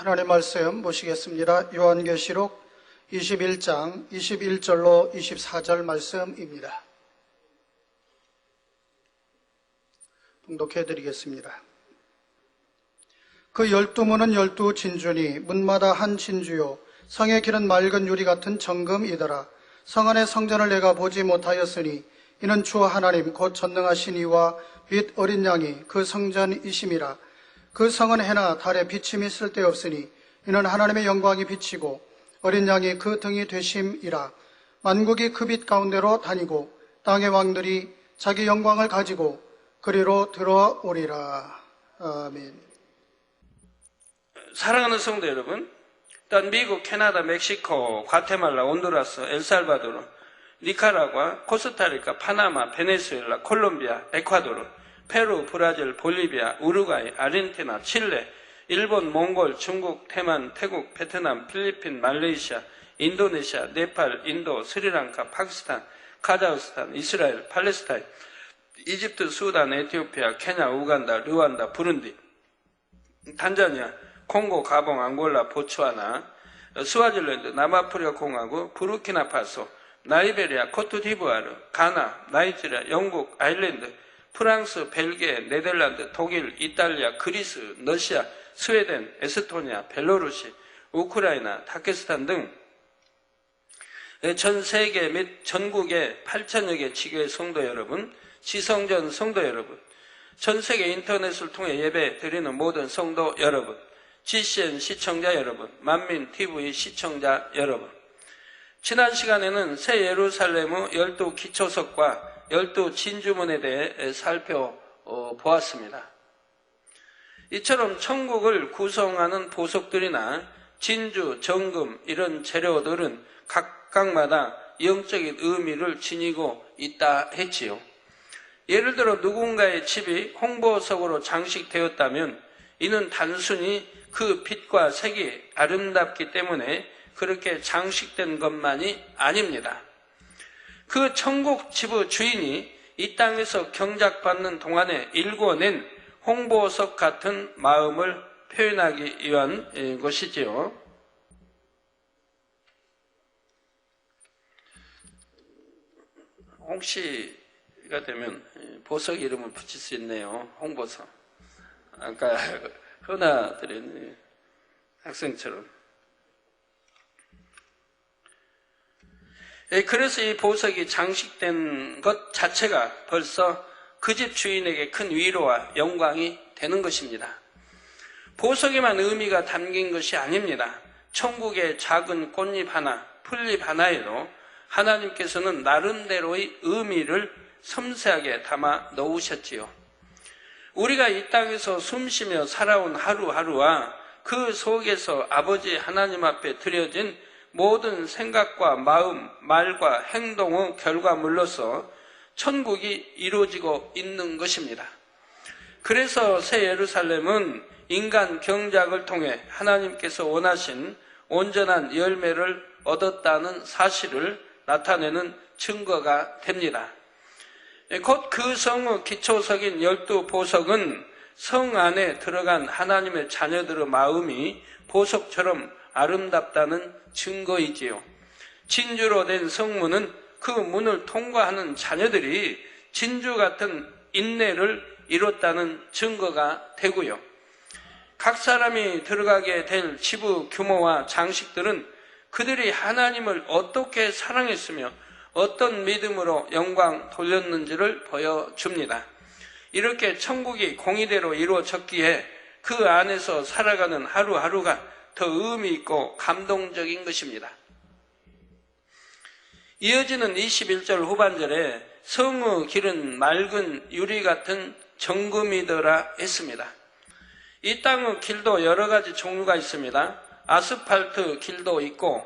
하나님 말씀 보시겠습니다. 요한계시록 21장 21절로 24절 말씀입니다. 봉독해 드리겠습니다. 그 12문은 12진주니 문마다 한 진주요 성의 길은 맑은 유리 같은 정금이더라. 성 안의 성전을 내가 보지 못하였으니 이는 주 하나님 곧 전능하신 이와 빛 어린 양이 그 성전이심이라. 그 성은 해나 달에 비침이 쓸데없으니 이는 하나님의 영광이 비치고 어린 양이 그 등이 되심이라. 만국이 그 빛 가운데로 다니고 땅의 왕들이 자기 영광을 가지고 그리로 들어오리라. 아멘. 사랑하는 성도 여러분, 일단 미국, 캐나다, 멕시코, 과테말라, 온두라스, 엘살바도르, 니카라과, 코스타리카, 파나마, 베네수엘라, 콜롬비아, 에콰도르, 페루, 브라질, 볼리비아, 우루과이, 아르헨티나, 칠레, 일본, 몽골, 중국, 대만, 태국, 베트남, 필리핀, 말레이시아, 인도네시아, 네팔, 인도, 스리랑카, 파키스탄, 카자흐스탄, 이스라엘, 팔레스타인, 이집트, 수단, 에티오피아, 케냐, 우간다, 르완다, 부룬디, 탄자니아, 콩고, 가봉, 앙골라, 보츠와나, 스와질랜드, 남아프리카 공화국, 부르키나파소, 나이베리아, 코트디부아르, 가나, 나이지리아, 영국, 아일랜드, 프랑스, 벨기에, 네덜란드, 독일, 이탈리아, 그리스, 러시아, 스웨덴, 에스토니아, 벨로루시, 우크라이나, 다케스탄 등 전 세계 및 전국의 8천여 개 지교의 성도 여러분, 지성전 성도 여러분, 전 세계 인터넷을 통해 예배 드리는 모든 성도 여러분, GCN 시청자 여러분, 만민TV 시청자 여러분, 지난 시간에는 새 예루살렘의 12기초석과 12진주문에 대해 살펴보았습니다. 이처럼 천국을 구성하는 보석들이나 진주, 정금 이런 재료들은 각각마다 영적인 의미를 지니고 있다 했지요. 예를 들어 누군가의 집이 홍보석으로 장식되었다면 이는 단순히 그 빛과 색이 아름답기 때문에 그렇게 장식된 것만이 아닙니다. 그 천국 집의 주인이 이 땅에서 경작받는 동안에 일궈낸 홍보석 같은 마음을 표현하기 위한 것이지요. 홍씨가 되면 보석 이름을 붙일 수 있네요. 홍보석. 아까 흔하드린 학생처럼. 그래서 이 보석이 장식된 것 자체가 벌써 그 집 주인에게 큰 위로와 영광이 되는 것입니다. 보석에만 의미가 담긴 것이 아닙니다. 천국의 작은 꽃잎 하나, 풀잎 하나에도 하나님께서는 나름대로의 의미를 섬세하게 담아 넣으셨지요. 우리가 이 땅에서 숨쉬며 살아온 하루하루와 그 속에서 아버지 하나님 앞에 드려진 모든 생각과 마음, 말과 행동의 결과물로서 천국이 이루어지고 있는 것입니다. 그래서 새 예루살렘은 인간 경작을 통해 하나님께서 원하신 온전한 열매를 얻었다는 사실을 나타내는 증거가 됩니다. 곧 그 성의 기초석인 12보석은 성 안에 들어간 하나님의 자녀들의 마음이 보석처럼 아름답다는 증거이지요. 진주로 된 성문은 그 문을 통과하는 자녀들이 진주 같은 인내를 이뤘다는 증거가 되고요. 각 사람이 들어가게 될 집의 규모와 장식들은 그들이 하나님을 어떻게 사랑했으며 어떤 믿음으로 영광 돌렸는지를 보여줍니다. 이렇게 천국이 공의대로 이루어졌기에 그 안에서 살아가는 하루하루가 더 의미 있고 감동적인 것입니다. 이어지는 21절 후반절에 성의 길은 맑은 유리 같은 정금이더라 했습니다. 이 땅의 길도 여러 가지 종류가 있습니다. 아스팔트 길도 있고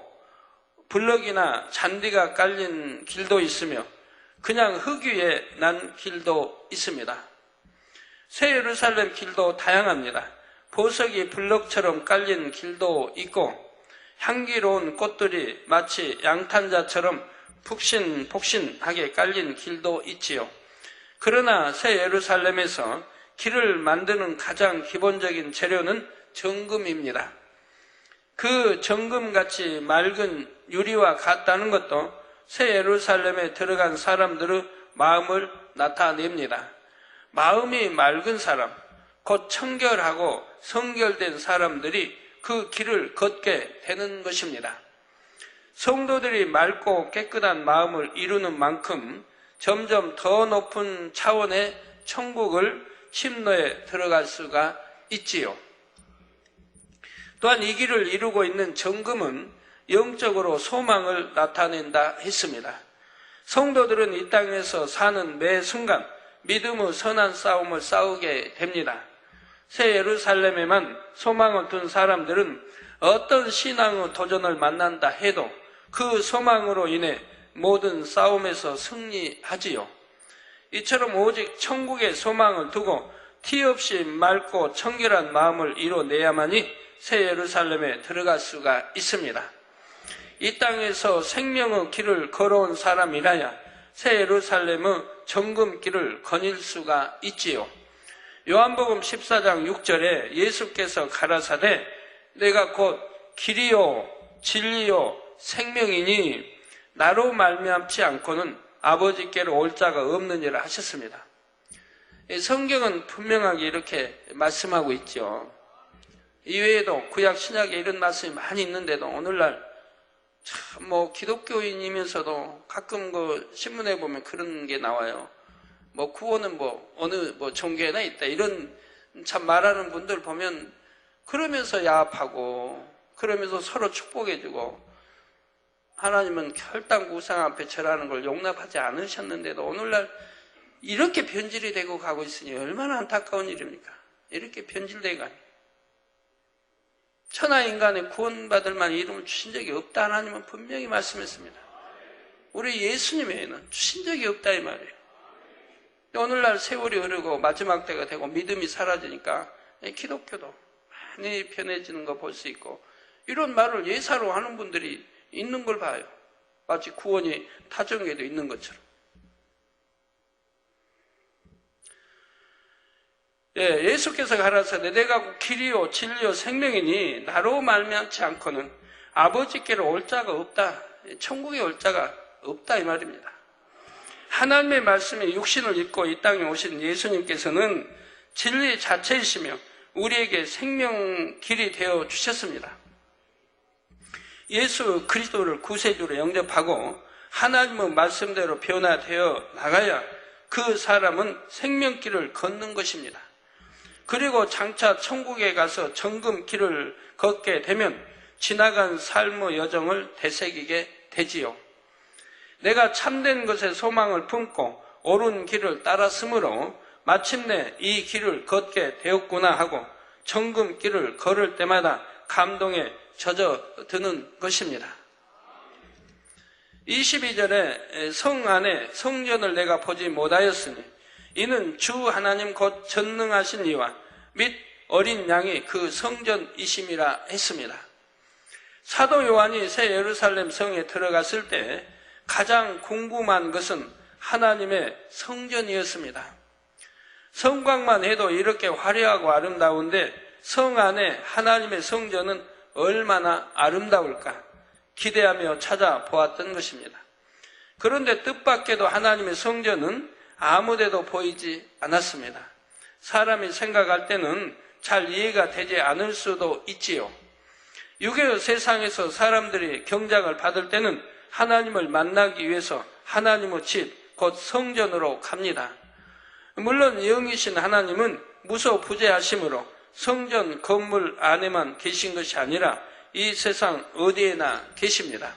블럭이나 잔디가 깔린 길도 있으며 그냥 흙 위에 난 길도 있습니다. 새 예루살렘 길도 다양합니다. 보석이 블럭처럼 깔린 길도 있고 향기로운 꽃들이 마치 양탄자처럼 푹신푹신하게 깔린 길도 있지요. 그러나 새 예루살렘에서 길을 만드는 가장 기본적인 재료는 정금입니다. 그 정금같이 맑은 유리와 같다는 것도 새 예루살렘에 들어간 사람들의 마음을 나타냅니다. 마음이 맑은 사람, 곧 청결하고 성결된 사람들이 그 길을 걷게 되는 것입니다. 성도들이 맑고 깨끗한 마음을 이루는 만큼 점점 더 높은 차원의 천국을 침노에 들어갈 수가 있지요. 또한 이 길을 이루고 있는 정금은 영적으로 소망을 나타낸다 했습니다. 성도들은 이 땅에서 사는 매 순간 믿음의 선한 싸움을 싸우게 됩니다. 새 예루살렘에만 소망을 둔 사람들은 어떤 신앙의 도전을 만난다 해도 그 소망으로 인해 모든 싸움에서 승리하지요. 이처럼 오직 천국의 소망을 두고 티 없이 맑고 청결한 마음을 이뤄내야만이 새 예루살렘에 들어갈 수가 있습니다. 이 땅에서 생명의 길을 걸어온 사람이라야 새 예루살렘의 정금길을 거닐 수가 있지요. 요한복음 14장 6절에 예수께서 가라사대 내가 곧 길이요 진리요 생명이니 나로 말미암지 않고는 아버지께로 올 자가 없느니라 하셨습니다. 성경은 분명하게 이렇게 말씀하고 있죠. 이외에도 구약 신약에 이런 말씀이 많이 있는데도 오늘날 참 기독교인이면서도 가끔 그 신문에 보면 그런 게 나와요. 구원은 어느 종교에나 있다. 이런 참 말하는 분들 보면 그러면서 야합하고 그러면서 서로 축복해주고 하나님은 혈당 우상 앞에 절하는 걸 용납하지 않으셨는데도 오늘날 이렇게 변질이 되고 가고 있으니 얼마나 안타까운 일입니까? 이렇게 변질돼가니 천하 인간의 구원받을 만한 이름을 주신 적이 없다. 하나님은 분명히 말씀했습니다. 우리 예수님 외에는 주신 적이 없다 이 말이에요. 오늘날 세월이 흐르고 마지막 때가 되고 믿음이 사라지니까 기독교도 많이 편해지는 거 볼 수 있고 이런 말을 예사로 하는 분들이 있는 걸 봐요. 마치 구원이 타종에도 있는 것처럼. 예수께서 가라사대 내가 길이요 진리요 생명이니 나로 말미암지 않고는 아버지께로 올 자가 없다. 천국에 올 자가 없다 이 말입니다. 하나님의 말씀에 육신을 입고 이 땅에 오신 예수님께서는 진리 자체이시며 우리에게 생명 길이 되어 주셨습니다. 예수 그리스도를 구세주로 영접하고 하나님의 말씀대로 변화되어 나가야 그 사람은 생명길을 걷는 것입니다. 그리고 장차 천국에 가서 정금길을 걷게 되면 지나간 삶의 여정을 되새기게 되지요. 내가 참된 것에 소망을 품고 옳은 길을 따랐으므로 마침내 이 길을 걷게 되었구나 하고 정금길을 걸을 때마다 감동에 젖어드는 것입니다. 22절에 성 안에 성전을 내가 보지 못하였으니 이는 주 하나님 곧 전능하신 이와 및 어린 양이 그 성전이심이라 했습니다. 사도 요한이 새 예루살렘 성에 들어갔을 때 가장 궁금한 것은 하나님의 성전이었습니다. 성곽만 해도 이렇게 화려하고 아름다운데 성 안에 하나님의 성전은 얼마나 아름다울까 기대하며 찾아보았던 것입니다. 그런데 뜻밖에도 하나님의 성전은 아무데도 보이지 않았습니다. 사람이 생각할 때는 잘 이해가 되지 않을 수도 있지요. 유교 세상에서 사람들이 경작을 받을 때는 하나님을 만나기 위해서 하나님의 집, 곧 성전으로 갑니다. 물론 영이신 하나님은 무소부재하심으로 성전 건물 안에만 계신 것이 아니라 이 세상 어디에나 계십니다.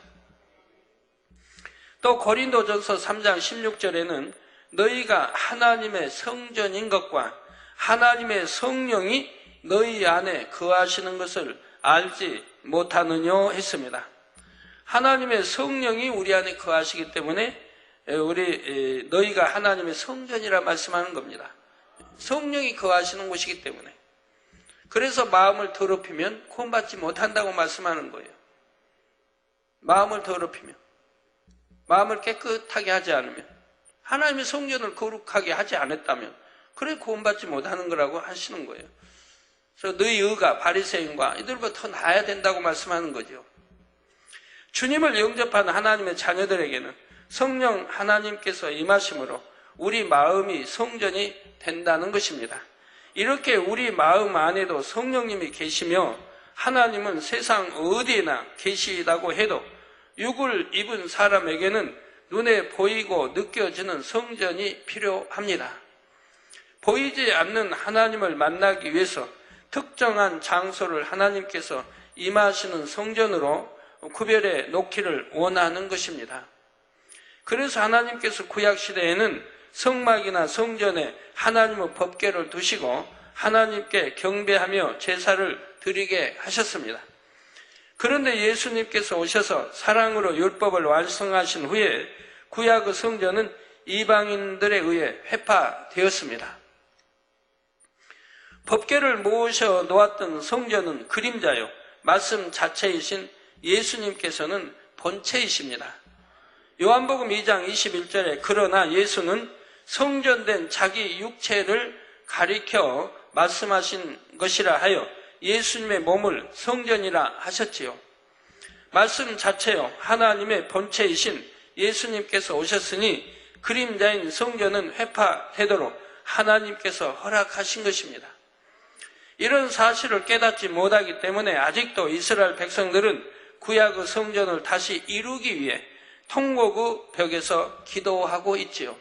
또 고린도전서 3장 16절에는 너희가 하나님의 성전인 것과 하나님의 성령이 너희 안에 거하시는 것을 알지 못하느냐 했습니다. 하나님의 성령이 우리 안에 거하시기 때문에 너희가 하나님의 성전이라 말씀하는 겁니다. 성령이 거하시는 곳이기 때문에. 그래서 마음을 더럽히면 구원받지 못한다고 말씀하는 거예요. 마음을 더럽히면, 마음을 깨끗하게 하지 않으면, 하나님의 성전을 거룩하게 하지 않았다면 그래 구원받지 못하는 거라고 하시는 거예요. 그래서 너희 의가 바리새인과 이들보다 더 나아야 된다고 말씀하는 거죠. 주님을 영접하는 하나님의 자녀들에게는 성령 하나님께서 임하심으로 우리 마음이 성전이 된다는 것입니다. 이렇게 우리 마음 안에도 성령님이 계시며 하나님은 세상 어디에나 계시다고 해도 육을 입은 사람에게는 눈에 보이고 느껴지는 성전이 필요합니다. 보이지 않는 하나님을 만나기 위해서 특정한 장소를 하나님께서 임하시는 성전으로 구별해 놓기를 원하는 것입니다. 그래서 하나님께서 구약시대에는 성막이나 성전에 하나님의 법궤를 두시고 하나님께 경배하며 제사를 드리게 하셨습니다. 그런데 예수님께서 오셔서 사랑으로 율법을 완성하신 후에 구약의 성전은 이방인들에 의해 회파되었습니다. 법궤를 모셔 놓았던 성전은 그림자요, 말씀 자체이신 예수님께서는 본체이십니다. 요한복음 2장 21절에 그러나 예수는 성전된 자기 육체를 가리켜 말씀하신 것이라 하여 예수님의 몸을 성전이라 하셨지요. 말씀 자체요, 하나님의 본체이신 예수님께서 오셨으니 그림자인 성전은 회파되도록 하나님께서 허락하신 것입니다. 이런 사실을 깨닫지 못하기 때문에 아직도 이스라엘 백성들은 구약의 성전을 다시 이루기 위해 통곡의 벽에서 기도하고 있지요.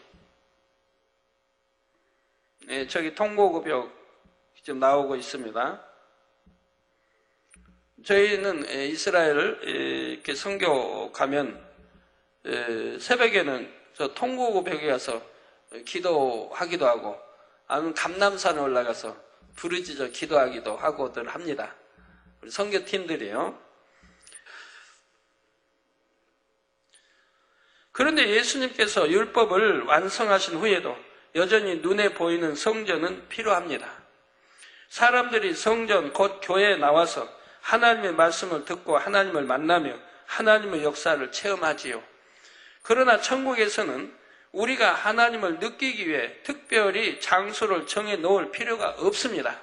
네, 저기 통곡의 벽 지금 나오고 있습니다. 저희는 이스라엘 이렇게 선교 가면 새벽에는 저 통곡의 벽에 가서 기도하기도 하고 아니면 감람산에 올라가서 부르짖어 기도하기도 하고들 합니다. 우리 선교팀들이요. 그런데 예수님께서 율법을 완성하신 후에도 여전히 눈에 보이는 성전은 필요합니다. 사람들이 성전 곧 교회에 나와서 하나님의 말씀을 듣고 하나님을 만나며 하나님의 역사를 체험하지요. 그러나 천국에서는 우리가 하나님을 느끼기 위해 특별히 장소를 정해 놓을 필요가 없습니다.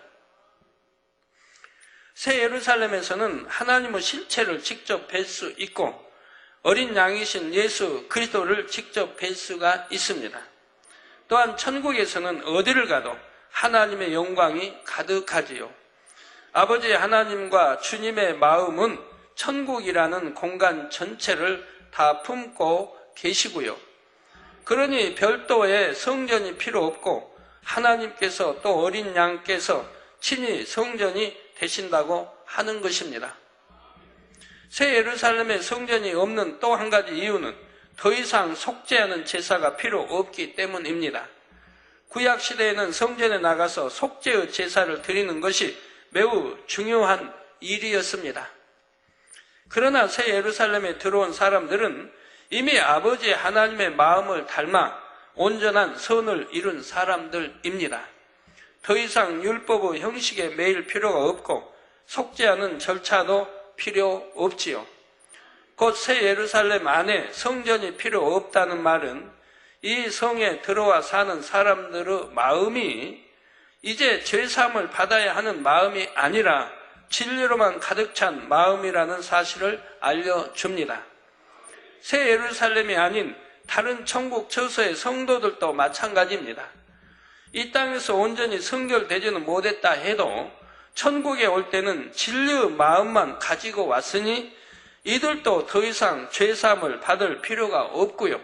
새 예루살렘에서는 하나님의 실체를 직접 뵐 수 있고 어린 양이신 예수 그리스도를 직접 뵐 수가 있습니다. 또한 천국에서는 어디를 가도 하나님의 영광이 가득하지요. 아버지 하나님과 주님의 마음은 천국이라는 공간 전체를 다 품고 계시고요. 그러니 별도의 성전이 필요 없고 하나님께서 또 어린 양께서 친히 성전이 되신다고 하는 것입니다. 새 예루살렘에 성전이 없는 또 한 가지 이유는 더 이상 속죄하는 제사가 필요 없기 때문입니다. 구약시대에는 성전에 나가서 속죄의 제사를 드리는 것이 매우 중요한 일이었습니다. 그러나 새 예루살렘에 들어온 사람들은 이미 아버지 하나님의 마음을 닮아 온전한 선을 이룬 사람들입니다. 더 이상 율법의 형식에 매일 필요가 없고 속죄하는 절차도 필요 없지요. 곧 새 예루살렘 안에 성전이 필요 없다는 말은 이 성에 들어와 사는 사람들의 마음이 이제 죄사함을 받아야 하는 마음이 아니라 진리로만 가득 찬 마음이라는 사실을 알려줍니다. 새 예루살렘이 아닌 다른 천국 처소의 성도들도 마찬가지입니다. 이 땅에서 온전히 성결되지는 못했다 해도 천국에 올 때는 진리의 마음만 가지고 왔으니 이들도 더 이상 죄사함을 받을 필요가 없고요.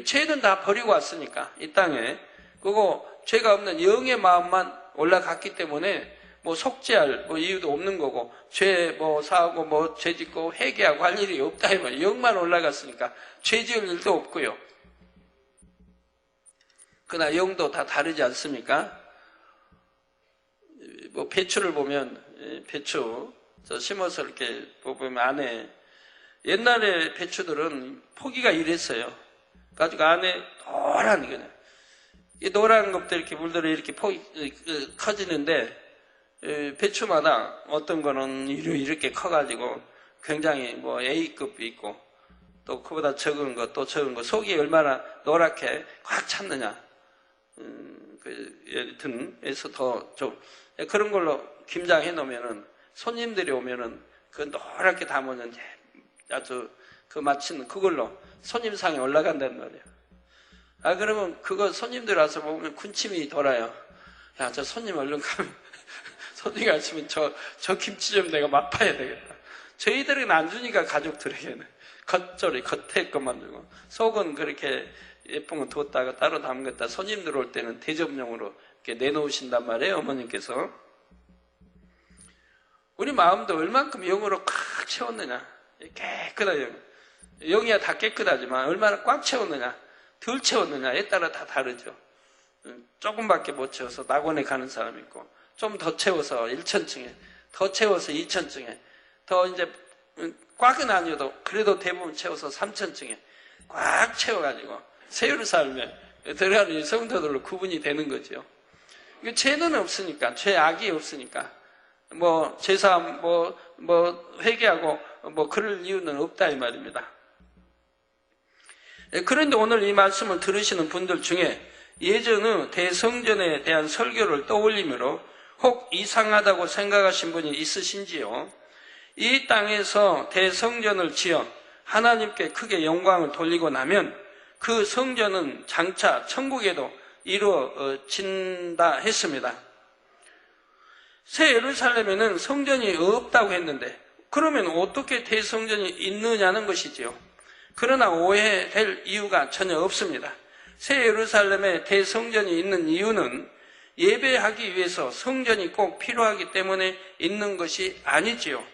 죄는 다 버리고 왔으니까 이 땅에 그거 죄가 없는 영의 마음만 올라갔기 때문에 뭐 속죄할 이유도 없는 거고 죄 사하고 죄 짓고 회개하고 할 일이 없다 하면 영만 올라갔으니까 죄 지을 일도 없고요. 그러나 영도 다 다르지 않습니까? 배추를 보면 배추 심어서 이렇게 보면 안에 옛날에 배추들은 포기가 이랬어요. 가지고 안에 노란 이거는 이 노란 것들 이렇게 물들어 이렇게 폭이 커지는데 배추마다 어떤 거는 이렇게 커가지고 굉장히 A급이 있고 또 그보다 적은 거 또 적은 거 속이 얼마나 노랗게 꽉 찼느냐 등에서 더 좀 그런 걸로 김장해 놓으면은 손님들이 오면은 그 노랗게 담으면 아주 그 마치는 그걸로 손님상에 올라간단 말이에요. 그러면 그거 손님들 와서 보면 군침이 돌아요. 야, 저 손님 얼른 가면, 손님이 왔으면 저 김치 좀 내가 맛봐야 되겠다. 저희들은 안 주니까 가족들에게는. 겉절이, 겉에 것만 주고. 속은 그렇게 예쁜 거 뒀다가 따로 담겼다. 손님들 올 때는 대접용으로 이렇게 내놓으신단 말이에요, 어머님께서. 우리 마음도 얼만큼 영으로 꽉 채웠느냐. 깨끗한 영. 영이야 다 깨끗하지만 얼마나 꽉 채웠느냐. 덜 채웠느냐에 따라 다 다르죠. 조금밖에 못 채워서 낙원에 가는 사람이 있고, 좀 더 채워서 1천층에, 더 채워서 2천층에, 더 이제 꽉은 아니어도 그래도 대부분 채워서 3천층에 꽉 채워가지고 세예루살렘에 들어가는 성도들로 구분이 되는 거죠. 죄는 없으니까, 죄악이 없으니까, 제사함, 회개하고, 그럴 이유는 없다, 이 말입니다. 그런데 오늘 이 말씀을 들으시는 분들 중에 예전의 대성전에 대한 설교를 떠올리므로 혹 이상하다고 생각하신 분이 있으신지요? 이 땅에서 대성전을 지어 하나님께 크게 영광을 돌리고 나면 그 성전은 장차 천국에도 이루어진다 했습니다. 새 예루살렘에는 성전이 없다고 했는데 그러면 어떻게 대성전이 있느냐는 것이지요. 그러나 오해될 이유가 전혀 없습니다. 새 예루살렘에 대성전이 있는 이유는 예배하기 위해서 성전이 꼭 필요하기 때문에 있는 것이 아니지요.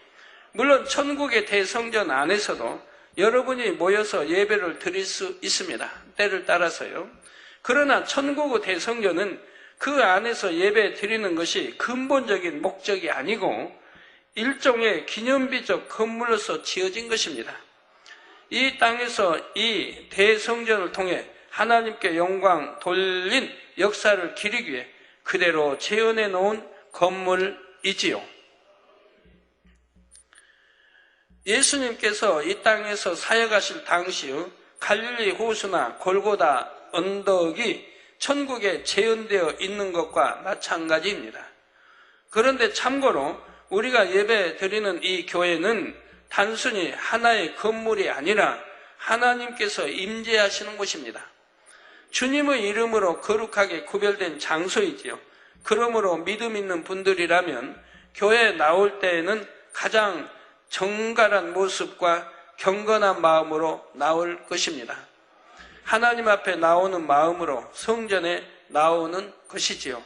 물론 천국의 대성전 안에서도 여러분이 모여서 예배를 드릴 수 있습니다. 때를 따라서요. 그러나 천국의 대성전은 그 안에서 예배 드리는 것이 근본적인 목적이 아니고 일종의 기념비적 건물로서 지어진 것입니다. 이 땅에서 이 대성전을 통해 하나님께 영광 돌린 역사를 기리기 위해 그대로 재현해 놓은 건물이지요. 예수님께서 이 땅에서 사역하실 당시의 갈릴리 호수나 골고다 언덕이 천국에 재현되어 있는 것과 마찬가지입니다. 그런데 참고로 우리가 예배 드리는 이 교회는 단순히 하나의 건물이 아니라 하나님께서 임재하시는 곳입니다. 주님의 이름으로 거룩하게 구별된 장소이지요. 그러므로 믿음 있는 분들이라면 교회에 나올 때에는 가장 정갈한 모습과 경건한 마음으로 나올 것입니다. 하나님 앞에 나오는 마음으로 성전에 나오는 것이지요.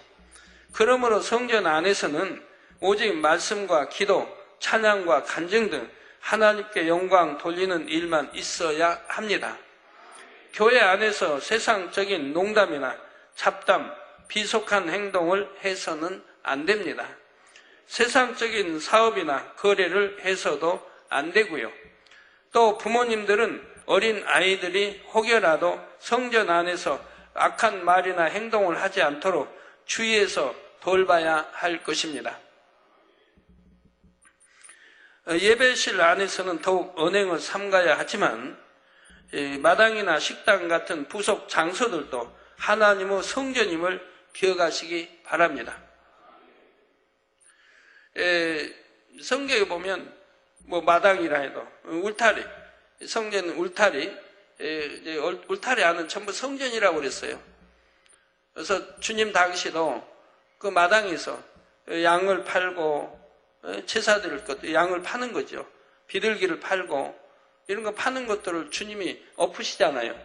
그러므로 성전 안에서는 오직 말씀과 기도, 찬양과 간증 등 하나님께 영광 돌리는 일만 있어야 합니다. 교회 안에서 세상적인 농담이나 잡담, 비속한 행동을 해서는 안 됩니다. 세상적인 사업이나 거래를 해서도 안 되고요. 또 부모님들은 어린 아이들이 혹여라도 성전 안에서 악한 말이나 행동을 하지 않도록 주의해서 돌봐야 할 것입니다. 예배실 안에서는 더욱 언행을 삼가야 하지만 마당이나 식당 같은 부속 장소들도 하나님의 성전임을 기억하시기 바랍니다. 성경에 보면 마당이라 해도 울타리, 성전 울타리, 울타리 안은 전부 성전이라고 그랬어요. 그래서 주님 당시도 그 마당에서 양을 팔고 제사 드릴 것도 양을 파는 거죠. 비둘기를 팔고 이런 거 파는 것들을 주님이 엎으시잖아요.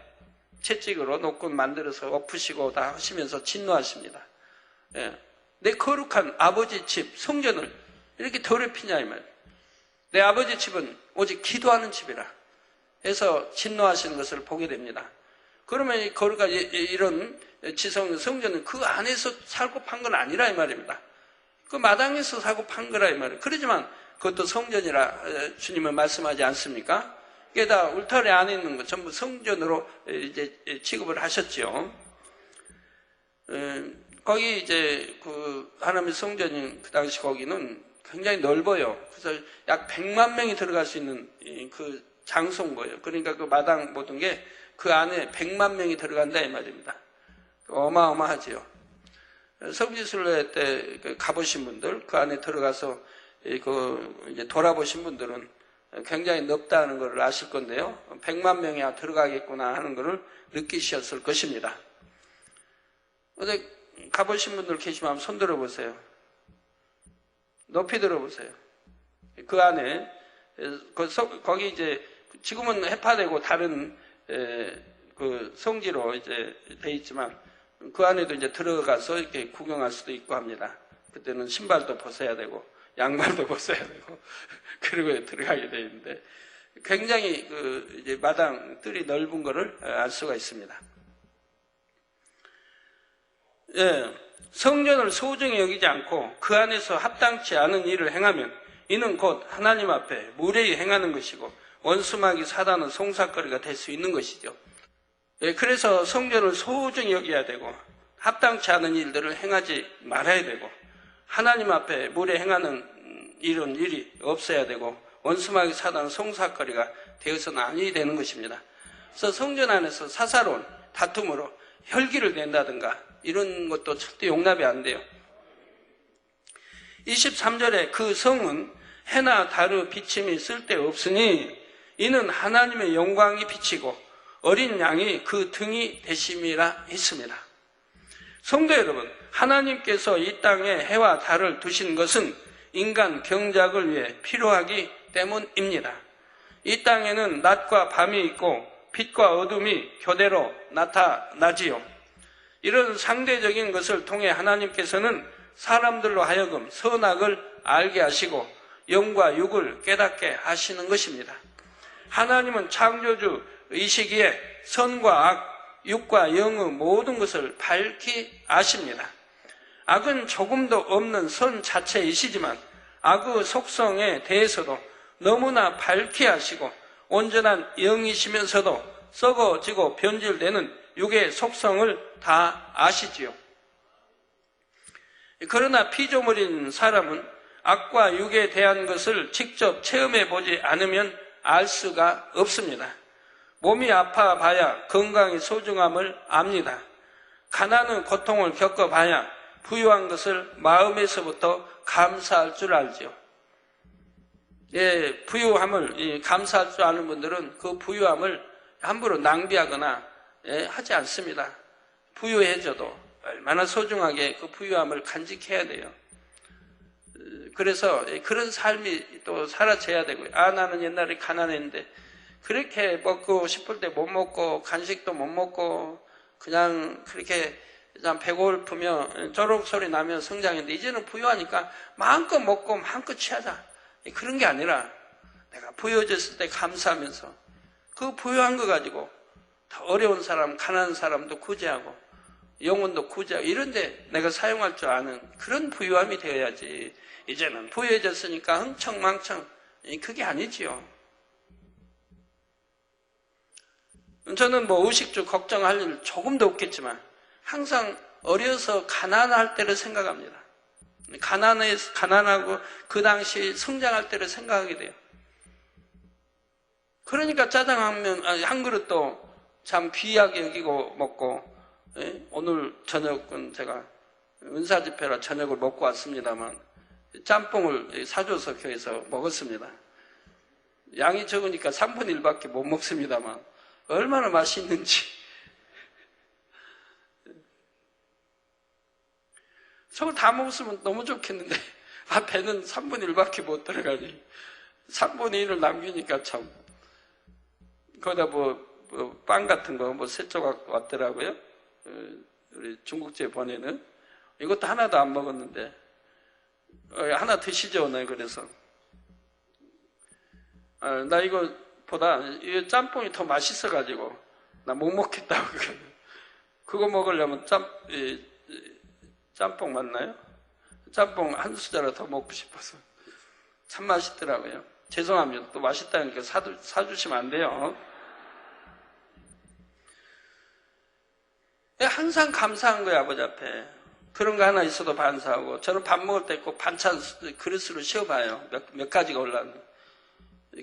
채찍으로 노끈 만들어서 엎으시고 다 하시면서 진노하십니다. 내 거룩한 아버지 집 성전을 이렇게 더럽히냐 이 말이에요. 내 아버지 집은 오직 기도하는 집이라 해서 진노하시는 것을 보게 됩니다. 그러면 이 거룩한 이런 지성 성전은 그 안에서 살고 판 건 아니라 이 말입니다. 그 마당에서 사고 판 거라 이 말이에요. 그렇지만 그것도 성전이라 주님은 말씀하지 않습니까? 이게 다 울타리 안에 있는 거 전부 성전으로 이제 취급을 하셨죠. 거기 이제 그 하나님의 성전인 그 당시 거기는 굉장히 넓어요. 그래서 약 100만 명이 들어갈 수 있는 그 장소인 거예요. 그러니까 그 마당 모든 게 그 안에 100만 명이 들어간다 이 말입니다. 어마어마하지요. 성지순례 때 가보신 분들, 그 안에 들어가서 이제 돌아보신 분들은 굉장히 넓다는 것을 아실 건데요. 100만 명이야 들어가겠구나 하는 것을 느끼셨을 것입니다. 어디 가보신 분들 계시면 한번 손 들어보세요. 높이 들어보세요. 그 안에, 거기 이제, 지금은 해파되고 다른, 그 성지로 이제 돼 있지만, 그 안에도 이제 들어가서 이렇게 구경할 수도 있고 합니다. 그때는 신발도 벗어야 되고, 양말도 벗어야 되고, 그리고 들어가게 돼 있는데, 굉장히 이제 마당 뜰이 넓은 거를 알 수가 있습니다. 예, 성전을 소중히 여기지 않고 그 안에서 합당치 않은 일을 행하면 이는 곧 하나님 앞에 무례히 행하는 것이고 원수마귀 사단은 송사거리가 될 수 있는 것이죠. 예, 그래서 성전을 소중히 여겨야 되고 합당치 않은 일들을 행하지 말아야 되고 하나님 앞에 무례 행하는 이런 일이 없어야 되고 원수마귀 사단은 송사거리가 되어서는 아니 되는 것입니다. 그래서 성전 안에서 사사로운 다툼으로 혈기를 낸다든가 이런 것도 절대 용납이 안 돼요. 23절에 그 성은 해나 달의 비침이 쓸데없으니 이는 하나님의 영광이 비치고 어린 양이 그 등이 되심이라 했습니다. 성도 여러분, 하나님께서 이 땅에 해와 달을 두신 것은 인간 경작을 위해 필요하기 때문입니다. 이 땅에는 낮과 밤이 있고 빛과 어둠이 교대로 나타나지요. 이런 상대적인 것을 통해 하나님께서는 사람들로 하여금 선악을 알게 하시고 영과 육을 깨닫게 하시는 것입니다. 하나님은 창조주이시기에 선과 악, 육과 영의 모든 것을 밝히 아십니다. 악은 조금도 없는 선 자체이시지만 악의 속성에 대해서도 너무나 밝히 아시고 온전한 영이시면서도 썩어지고 변질되는 육의 속성을 다 아시지요. 그러나 피조물인 사람은 악과 육에 대한 것을 직접 체험해 보지 않으면 알 수가 없습니다. 몸이 아파봐야 건강의 소중함을 압니다. 가난의 고통을 겪어봐야 부유한 것을 마음에서부터 감사할 줄 알지요. 예, 부유함을 감사할 줄 아는 분들은 그 부유함을 함부로 낭비하거나 하지 않습니다. 부유해져도 얼마나 소중하게 그 부유함을 간직해야 돼요. 그래서 그런 삶이 또 사라져야 되고요. 아, 나는 옛날에 가난했는데 그렇게 먹고 싶을 때 못 먹고 간식도 못 먹고 그냥 그렇게 그냥 배고프며 쪼록 소리 나며 성장했는데 이제는 부유하니까 마음껏 먹고 마음껏 취하자. 그런 게 아니라 내가 부유해졌을 때 감사하면서 그 부유한 거 가지고 더 어려운 사람, 가난한 사람도 구제하고 영혼도 구제하고 이런데 내가 사용할 줄 아는 그런 부유함이 되어야지. 이제는 부유해졌으니까 흥청망청 그게 아니지요. 저는 뭐 의식주 걱정할 일 조금도 없겠지만 항상 어려서 가난할 때를 생각합니다. 가난하고 그 당시 성장할 때를 생각하게 돼요. 그러니까 짜장 한 그릇도 참 귀하게 여기고 먹고, 오늘 저녁은 제가 은사집회라 저녁을 먹고 왔습니다만 짬뽕을 사줘서 교회에서 먹었습니다. 양이 적으니까 3분의 1밖에 못 먹습니다만 얼마나 맛있는지. 저걸 다 먹었으면 너무 좋겠는데 배는 3분의 1밖에 못 들어가니 3분의 1을 남기니까 참. 거기다 빵 같은 거 세 조각 왔더라고요. 우리 중국집에 보내는. 이것도 하나도 안 먹었는데 하나 드시죠. 네, 그래서 나 이거보다 이 짬뽕이 더 맛있어가지고 나 못 먹겠다고. 그거 먹으려면 짬뽕 맞나요? 짬뽕 한 숟가락 더 먹고 싶어서. 참 맛있더라고요. 죄송합니다. 또 맛있다니까 사주시면 안 돼요. 항상 감사한 거예요, 아버지 앞에. 그런 거 하나 있어도 반사하고. 저는 밥 먹을 때 꼭 반찬 그릇으로 씌워봐요. 몇 가지가 올라왔는데.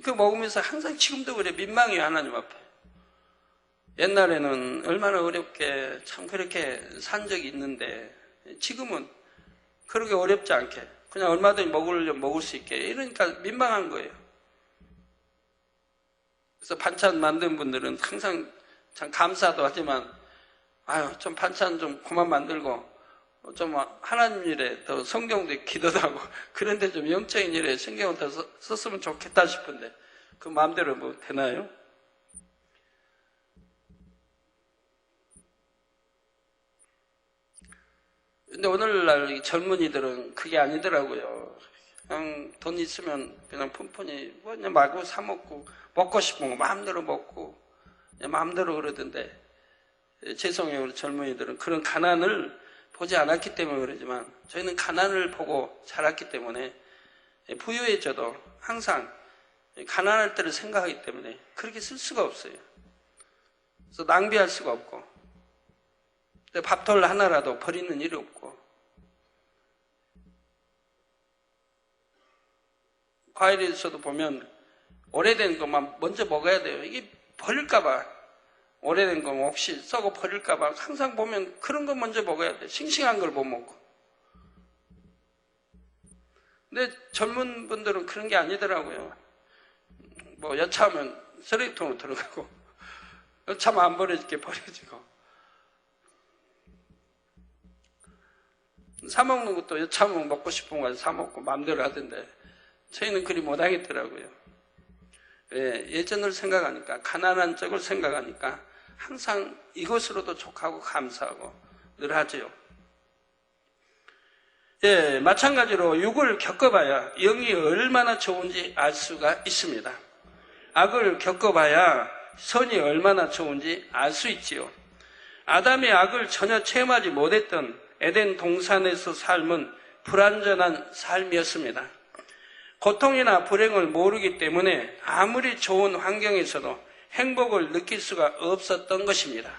그 먹으면서 항상 지금도 그래. 민망해요, 하나님 앞에. 옛날에는 얼마나 어렵게 참 그렇게 산 적이 있는데 지금은 그렇게 어렵지 않게 그냥 얼마든지 먹으려면 먹을 수 있게 이러니까 민망한 거예요. 그래서 반찬 만든 분들은 항상 참 감사도 하지만 아유 좀 반찬 좀 그만 만들고 좀 하나님 일에 더 성경도 기도도 하고 그런데 좀 영적인 일에 신경을 더 썼으면 좋겠다 싶은데 그 마음대로 뭐 되나요? 근데 오늘날 젊은이들은 그게 아니더라고요. 그냥 돈 있으면 그냥 푼푼히 뭐 그냥 마구 사 먹고 먹고 싶은 거 마음대로 먹고 그냥 마음대로 그러던데 죄송해요. 우리 젊은이들은 그런 가난을 보지 않았기 때문에 그러지만 저희는 가난을 보고 자랐기 때문에 부유해져도 항상 가난할 때를 생각하기 때문에 그렇게 쓸 수가 없어요. 그래서 낭비할 수가 없고 밥톨 하나라도 버리는 일이 없고 과일에서도 보면 오래된 것만 먼저 먹어야 돼요. 이게 버릴까봐 오래된 거 혹시 썩어 버릴까봐 항상 보면 그런 거 먼저 먹어야 돼. 싱싱한 걸 못 먹고. 근데 젊은 분들은 그런 게 아니더라고요. 뭐 여차하면 쓰레기통으로 들어가고 여차하면 안 버려지게 버려지고 사 먹는 것도 여차하면 먹고 싶은 거 사 먹고 마음대로 하던데 저희는 그리 못하겠더라고요. 예전을 생각하니까 가난한 적을 생각하니까 항상 이것으로도 족하고 감사하고 늘 하지요. 마찬가지로 육을 겪어봐야 영이 얼마나 좋은지 알 수가 있습니다. 악을 겪어봐야 선이 얼마나 좋은지 알 수 있지요. 아담이 악을 전혀 체험하지 못했던 에덴 동산에서 삶은 불완전한 삶이었습니다. 고통이나 불행을 모르기 때문에 아무리 좋은 환경에서도 행복을 느낄 수가 없었던 것입니다.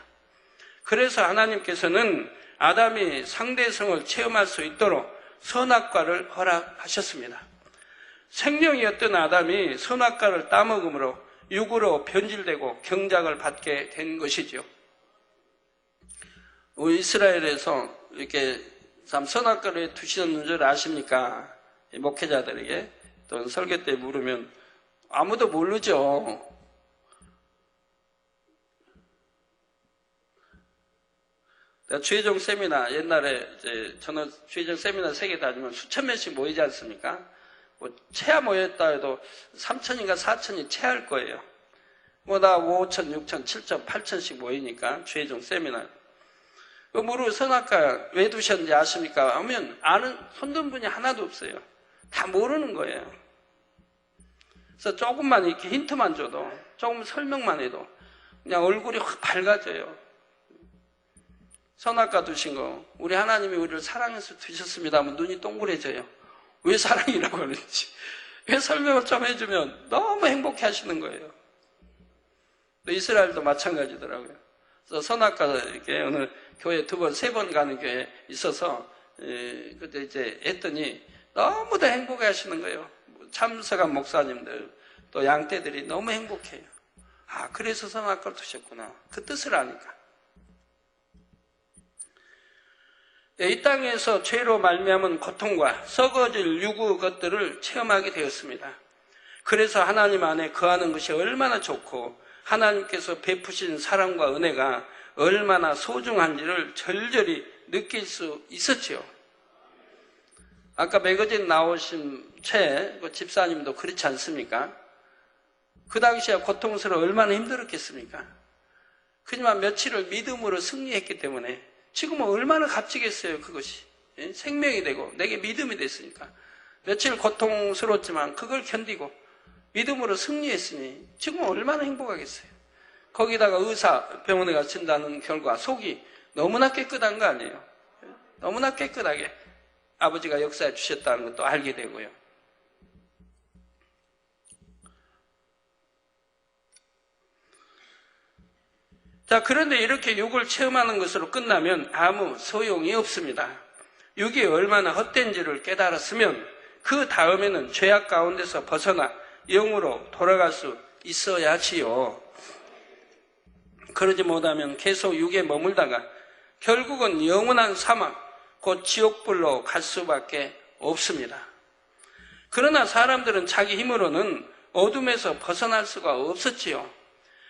그래서 하나님께서는 아담이 상대성을 체험할 수 있도록 선악과를 허락하셨습니다. 생명이었던 아담이 선악과를 따먹음으로 육으로 변질되고 경작을 받게 된 것이죠. 우리 이스라엘에서 이렇게 참 선악과를 두시는 줄 아십니까? 목회자들에게 또 설교 때 물으면 아무도 모르죠. 주의종 세미나 옛날에 저는 주의종 세미나 3개 다니면 수천 명씩 모이지 않습니까? 뭐 채야 모였다 해도 3천인가 4천이 채할 거예요. 뭐 나 5천, 6천, 7천, 8천씩 모이니까 주의종 세미나. 그 무릇 선악과 왜 두셨는지 아십니까? 하면 아는 손든 분이 하나도 없어요. 다 모르는 거예요. 그래서 조금만 이렇게 힌트만 줘도 조금 설명만 해도 그냥 얼굴이 확 밝아져요. 선악과 두신 거 우리 하나님이 우리를 사랑해서 두셨습니다 하면 눈이 동그래져요. 왜 사랑이라고 그러는지 왜 설명을 좀 해주면 너무 행복해 하시는 거예요. 이스라엘도 마찬가지더라고요. 그래서 선악과 이렇게 어느 교회 2번, 3번 가는 교회에 있어서 그때 이제 했더니 너무도 행복해 하시는 거예요. 참석한 목사님들 또 양떼들이 너무 행복해요. 아, 그래서 선악과를 두셨구나. 그 뜻을 아니까. 이 땅에서 죄로 말미암은 고통과 썩어질 유구 것들을 체험하게 되었습니다. 그래서 하나님 안에 거하는 것이 얼마나 좋고 하나님께서 베푸신 사랑과 은혜가 얼마나 소중한지를 절절히 느낄 수 있었지요. 아까 매거진 나오신 그 집사님도 그렇지 않습니까? 그 당시에 고통스러워 얼마나 힘들었겠습니까? 하지만 며칠을 믿음으로 승리했기 때문에 지금은 얼마나 값지겠어요, 그것이. 생명이 되고 내게 믿음이 됐으니까. 며칠 고통스러웠지만 그걸 견디고 믿음으로 승리했으니 지금은 얼마나 행복하겠어요. 거기다가 의사 병원에 가서 진단한 결과 속이 너무나 깨끗한 거 아니에요. 너무나 깨끗하게 아버지가 역사해 주셨다는 것도 알게 되고요. 자, 그런데 이렇게 육을 체험하는 것으로 끝나면 아무 소용이 없습니다. 육이 얼마나 헛된지를 깨달았으면 그 다음에는 죄악 가운데서 벗어나 영으로 돌아갈 수 있어야지요. 그러지 못하면 계속 육에 머물다가 결국은 영원한 사망, 곧 지옥불로 갈 수밖에 없습니다. 그러나 사람들은 자기 힘으로는 어둠에서 벗어날 수가 없었지요.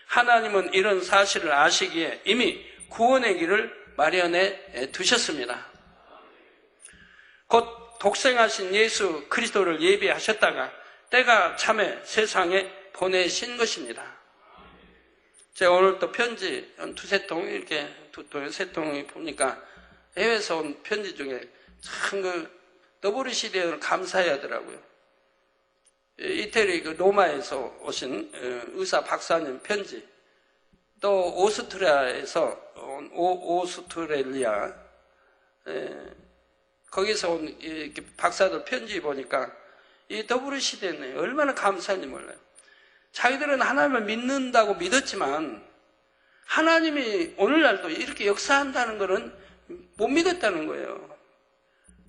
하나님은 이런 사실을 아시기에 이미 구원의 길을 마련해 두셨습니다. 곧 독생하신 예수 그리스도를 예비하셨다가 때가 참에 세상에 보내신 것입니다. 제가 오늘 또 편지 두세 통, 이렇게 세 통이 보니까 해외에서 온 편지 중에 참 WCD를 감사해 하더라고요. 이태리 로마에서 오신 의사 박사님 편지, 또 오스트리아에서 온 오스트레일리아, 거기서 온 박사들 편지 보니까 이 WCD는 얼마나 감사한지 몰라요. 자기들은 하나님을 믿는다고 믿었지만 하나님이 오늘날도 이렇게 역사한다는 것은 못 믿었다는 거예요.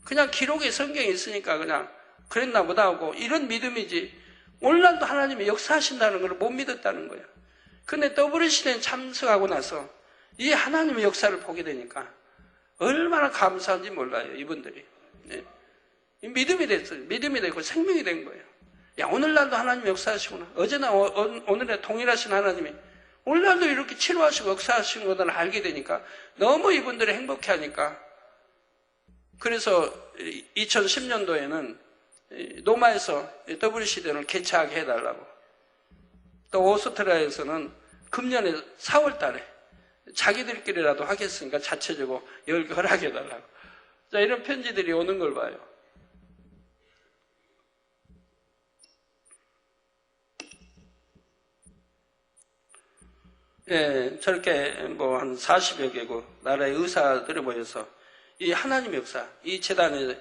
그냥 기록에 성경에 있으니까 그냥 그랬나 보다 하고 이런 믿음이지 오늘날도 하나님이 역사하신다는 걸 못 믿었다는 거예요. 근데 WCD에 참석하고 나서 이 하나님의 역사를 보게 되니까 얼마나 감사한지 몰라요, 이분들이. 네. 믿음이 됐어요. 믿음이 되고 생명이 된 거예요. 야, 오늘날도 하나님 역사하시구나. 어제나 오늘에 동일하신 하나님이 오늘날도 이렇게 치료하시고 역사하시는 것을 알게 되니까 너무 이분들이 행복해 하니까, 그래서 2010년도에는 로마에서 WCD를 개최하게 해달라고, 또 오스트리아에서는 금년에 4월 달에 자기들끼리라도 하겠으니까 자체적으로 열기 허락해 달라고. 자, 이런 편지들이 오는 걸 봐요. 예, 저렇게 뭐 한 40여 개국 나라의 의사들이 모여서 이 하나님 역사, 이 재단에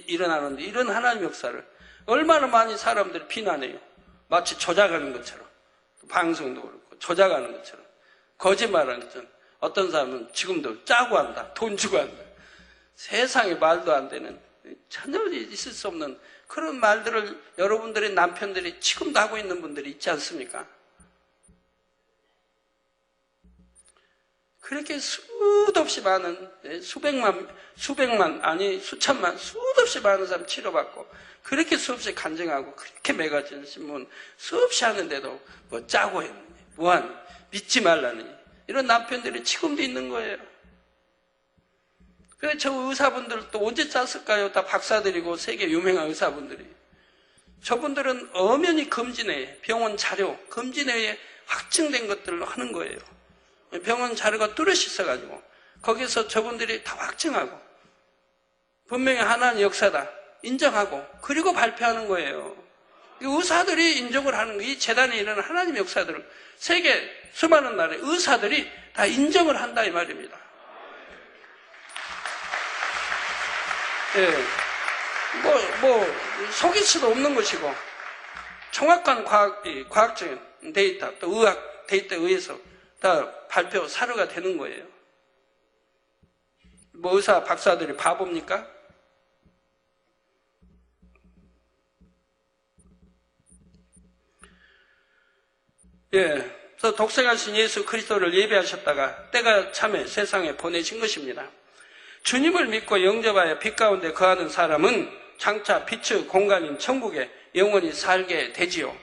일어나는데 이런 하나님 역사를 얼마나 많이 사람들이 비난해요. 마치 조작하는 것처럼, 방송도 그렇고 조작하는 것처럼, 거짓말하는 것처럼. 어떤 사람은 지금도 짜고 한다, 돈 주고 한다. 세상에 말도 안 되는, 전혀 있을 수 없는 그런 말들을 여러분들의 남편들이 지금도 하고 있는 분들이 있지 않습니까? 그렇게 수도 없이 많은, 수백만, 아니 수천만, 수도 없이 많은 사람 치료받고, 그렇게 수없이 간증하고, 그렇게 매가진 신문 수없이 하는데도 뭐 짜고 했느니, 뭐하니, 믿지 말라니, 이런 남편들이 지금도 있는 거예요. 그래서 저 의사분들도 언제 짰을까요? 다 박사들이고 세계 유명한 의사분들이. 저분들은 엄연히 검진에, 병원 자료, 검진에 확증된 것들로 하는 거예요. 병원 자료가 뚜렷이 있어가지고 거기서 저분들이 다 확증하고 분명히 하나님 역사다 인정하고 그리고 발표하는 거예요. 의사들이 인정을 하는 거예요. 이 재단에 일어나는 하나님 역사들을 세계 수많은 나라의 의사들이 다 인정을 한다 이 말입니다. 예, 속일 수도 없는 것이고 정확한 과학적인 데이터 또 의학 데이터에 의해서 다 발표 사료가 되는 거예요. 뭐 의사 박사들이 바보입니까? 예, 그래서 독생하신 예수 그리스도를 예배하셨다가 때가 참에 세상에 보내신 것입니다. 주님을 믿고 영접하여 빛 가운데 거하는 사람은 장차 빛의 공간인 천국에 영원히 살게 되지요.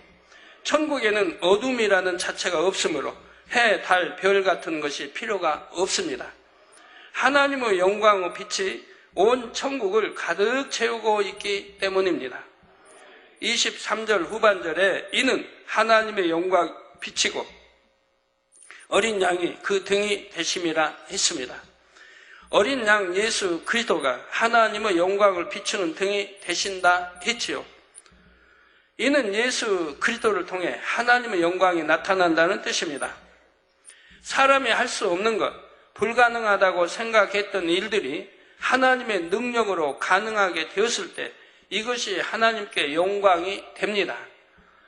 천국에는 어둠이라는 자체가 없으므로 해, 달, 별 같은 것이 필요가 없습니다. 하나님의 영광의 빛이 온 천국을 가득 채우고 있기 때문입니다. 23절 후반절에 이는 하나님의 영광 빛이고 어린 양이 그 등이 되심이라 했습니다. 어린 양 예수 그리스도가 하나님의 영광을 비추는 등이 되신다 했지요. 이는 예수 그리스도를 통해 하나님의 영광이 나타난다는 뜻입니다. 사람이 할 수 없는 것, 불가능하다고 생각했던 일들이 하나님의 능력으로 가능하게 되었을 때 이것이 하나님께 영광이 됩니다.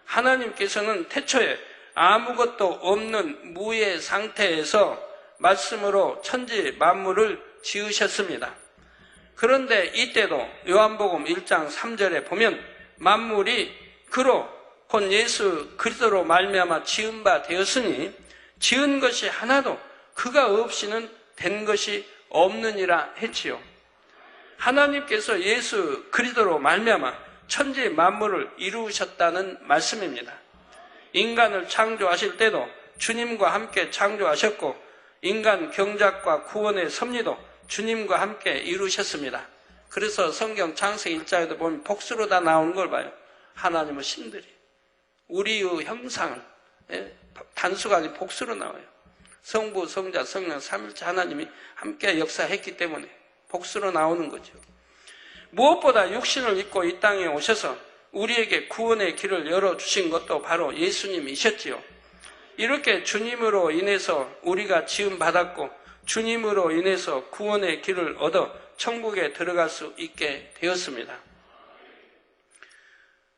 하나님께서는 태초에 아무것도 없는 무의 상태에서 말씀으로 천지 만물을 지으셨습니다. 그런데 이때도 요한복음 1장 3절에 보면 만물이 그로 곧 예수 그리스도로 말미암아 지은 바 되었으니 지은 것이 하나도 그가 없이는 된 것이 없느니라 했지요. 하나님께서 예수 그리스도로 말미암아 천지 만물을 이루셨다는 말씀입니다. 인간을 창조하실 때도 주님과 함께 창조하셨고 인간 경작과 구원의 섭리도 주님과 함께 이루셨습니다. 그래서 성경 창세기 1장에도 보면 복수로 다 나오는 걸 봐요. 하나님은 신들이 우리의 형상을 단수가 아니라 복수로 나와요. 성부, 성자, 성령, 삼일체 하나님이 함께 역사했기 때문에 복수로 나오는 거죠. 무엇보다 육신을 입고 이 땅에 오셔서 우리에게 구원의 길을 열어주신 것도 바로 예수님이셨지요. 이렇게 주님으로 인해서 우리가 지음받았고 주님으로 인해서 구원의 길을 얻어 천국에 들어갈 수 있게 되었습니다.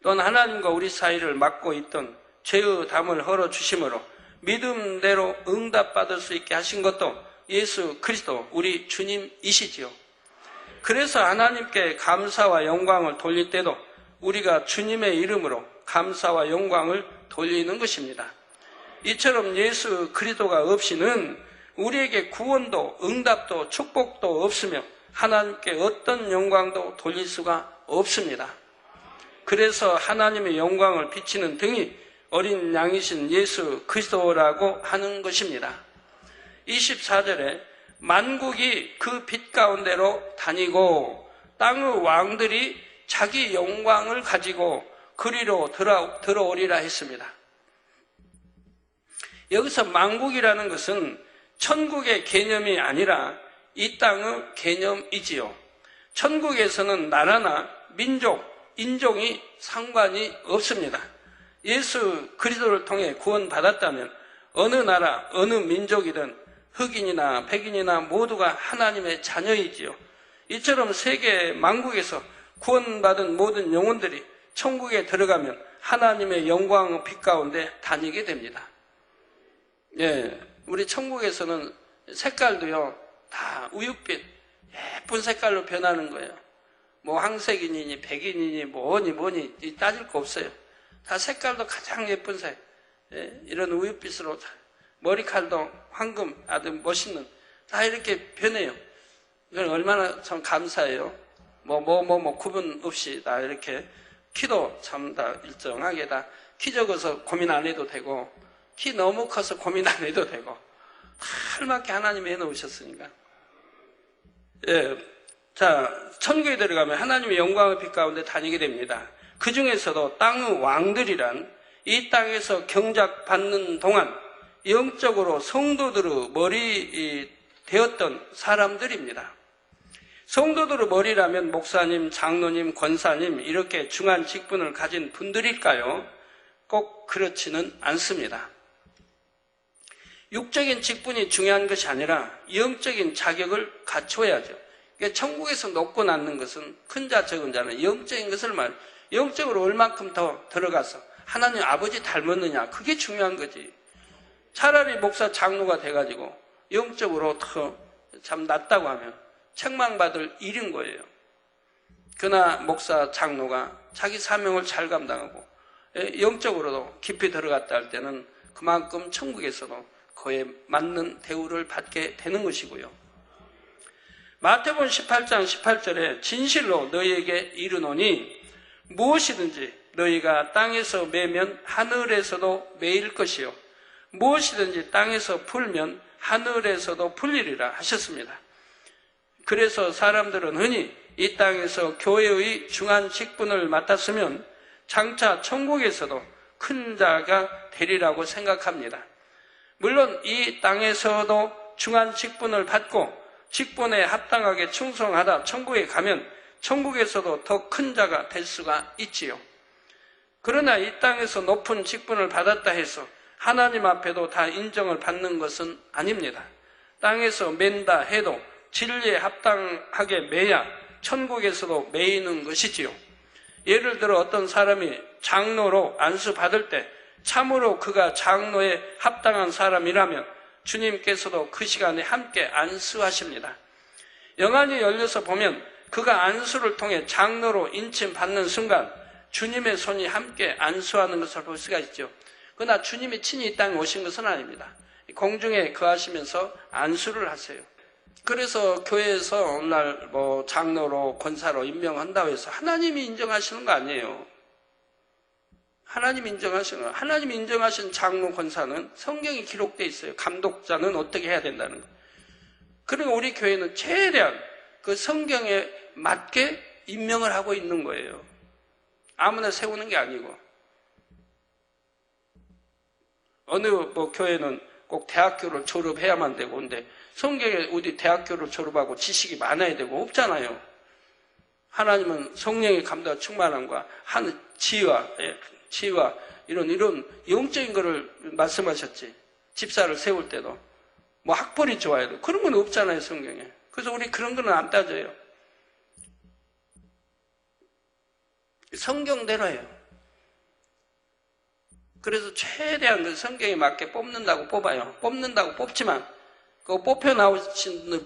또한 하나님과 우리 사이를 막고 있던 죄의 담을 헐어주심으로 믿음대로 응답받을 수 있게 하신 것도 예수 그리스도 우리 주님이시지요. 그래서 하나님께 감사와 영광을 돌릴 때도 우리가 주님의 이름으로 감사와 영광을 돌리는 것입니다. 이처럼 예수 그리스도가 없이는 우리에게 구원도 응답도 축복도 없으며 하나님께 어떤 영광도 돌릴 수가 없습니다. 그래서 하나님의 영광을 비치는 등이 어린 양이신 예수 그리스도라고 하는 것입니다. 24절에 만국이 그 빛 가운데로 다니고 땅의 왕들이 자기 영광을 가지고 그리로 들어오리라 했습니다. 여기서 만국이라는 것은 천국의 개념이 아니라 이 땅의 개념이지요. 천국에서는 나라나 민족, 인종이 상관이 없습니다. 예수 그리스도를 통해 구원받았다면 어느 나라, 어느 민족이든 흑인이나 백인이나 모두가 하나님의 자녀이지요. 이처럼 세계 만국에서 구원받은 모든 영혼들이 천국에 들어가면 하나님의 영광의 빛 가운데 다니게 됩니다. 예, 우리 천국에서는 색깔도요, 다 우윳빛, 예쁜 색깔로 변하는 거예요. 뭐 황색이니 백인이니 뭐니 따질 거 없어요. 다 색깔도 가장 예쁜 색, 이런 우윳빛으로 머리칼도 황금 아주 멋있는 다 이렇게 변해요. 이건 얼마나 참 감사해요. 구분 없이 다 이렇게 키도 참 다 일정하게 다 키 적어서 고민 안 해도 되고 키 너무 커서 고민 안 해도 되고 알맞게 하나님이 해놓으셨으니까. 예, 자 천국에 들어가면 하나님의 영광의 빛 가운데 다니게 됩니다. 그 중에서도 땅의 왕들이란 이 땅에서 경작받는 동안 영적으로 성도들의 머리 되었던 사람들입니다. 성도들의 머리라면 목사님, 장로님, 권사님 이렇게 중한 직분을 가진 분들일까요? 꼭 그렇지는 않습니다. 육적인 직분이 중요한 것이 아니라 영적인 자격을 갖춰야죠. 그러니까 천국에서 높고 낮는 것은 큰 자 적은 자는 영적인 것을 말해요. 영적으로 얼만큼 더 들어가서 하나님 아버지 닮았느냐, 그게 중요한 거지. 차라리 목사 장로가 돼가지고 영적으로 더 참 낫다고 하면 책망받을 일인 거예요. 그러나 목사 장로가 자기 사명을 잘 감당하고 영적으로도 깊이 들어갔다 할 때는 그만큼 천국에서도 그에 맞는 대우를 받게 되는 것이고요. 마태복음 18장 18절에 진실로 너희에게 이르노니 무엇이든지 너희가 땅에서 매면 하늘에서도 매일 것이요 무엇이든지 땅에서 풀면 하늘에서도 풀리리라 하셨습니다. 그래서 사람들은 흔히 이 땅에서 교회의 중한 직분을 맡았으면 장차 천국에서도 큰 자가 되리라고 생각합니다. 물론 이 땅에서도 중한 직분을 받고 직분에 합당하게 충성하다 천국에 가면 천국에서도 더 큰 자가 될 수가 있지요. 그러나 이 땅에서 높은 직분을 받았다 해서 하나님 앞에도 다 인정을 받는 것은 아닙니다. 땅에서 맨다 해도 진리에 합당하게 매야 천국에서도 매이는 것이지요. 예를 들어 어떤 사람이 장로로 안수받을 때 참으로 그가 장로에 합당한 사람이라면 주님께서도 그 시간에 함께 안수하십니다. 영안이 열려서 보면 그가 안수를 통해 장로로 인침받는 순간 주님의 손이 함께 안수하는 것을 볼 수가 있죠. 그러나 주님이 친히 이 땅에 오신 것은 아닙니다. 공중에 거하시면서 안수를 하세요. 그래서 교회에서 어느 날 뭐 장로로 권사로 임명한다고 해서 하나님이 인정하시는 거 아니에요. 하나님이 인정하신 장로 권사는 성경에 기록되어 있어요. 감독자는 어떻게 해야 된다는 거. 그러니까 우리 교회는 최대한 그 성경에 맞게 임명을 하고 있는 거예요. 아무나 세우는 게 아니고. 어느 뭐 교회는 꼭 대학교를 졸업해야만 되고, 근데 성경에 어디 대학교를 졸업하고 지식이 많아야 되고 없잖아요. 하나님은 성령의 감동과 충만함과 한 지혜와 이런 영적인 거를 말씀하셨지. 집사를 세울 때도 뭐 학벌이 좋아야 돼. 그런 건 없잖아요, 성경에. 그래서 우리 그런 거는 안 따져요. 성경대로 해요. 그래서 최대한 그 성경에 맞게 뽑는다고 뽑아요. 뽑는다고 뽑지만 그 뽑혀 나오신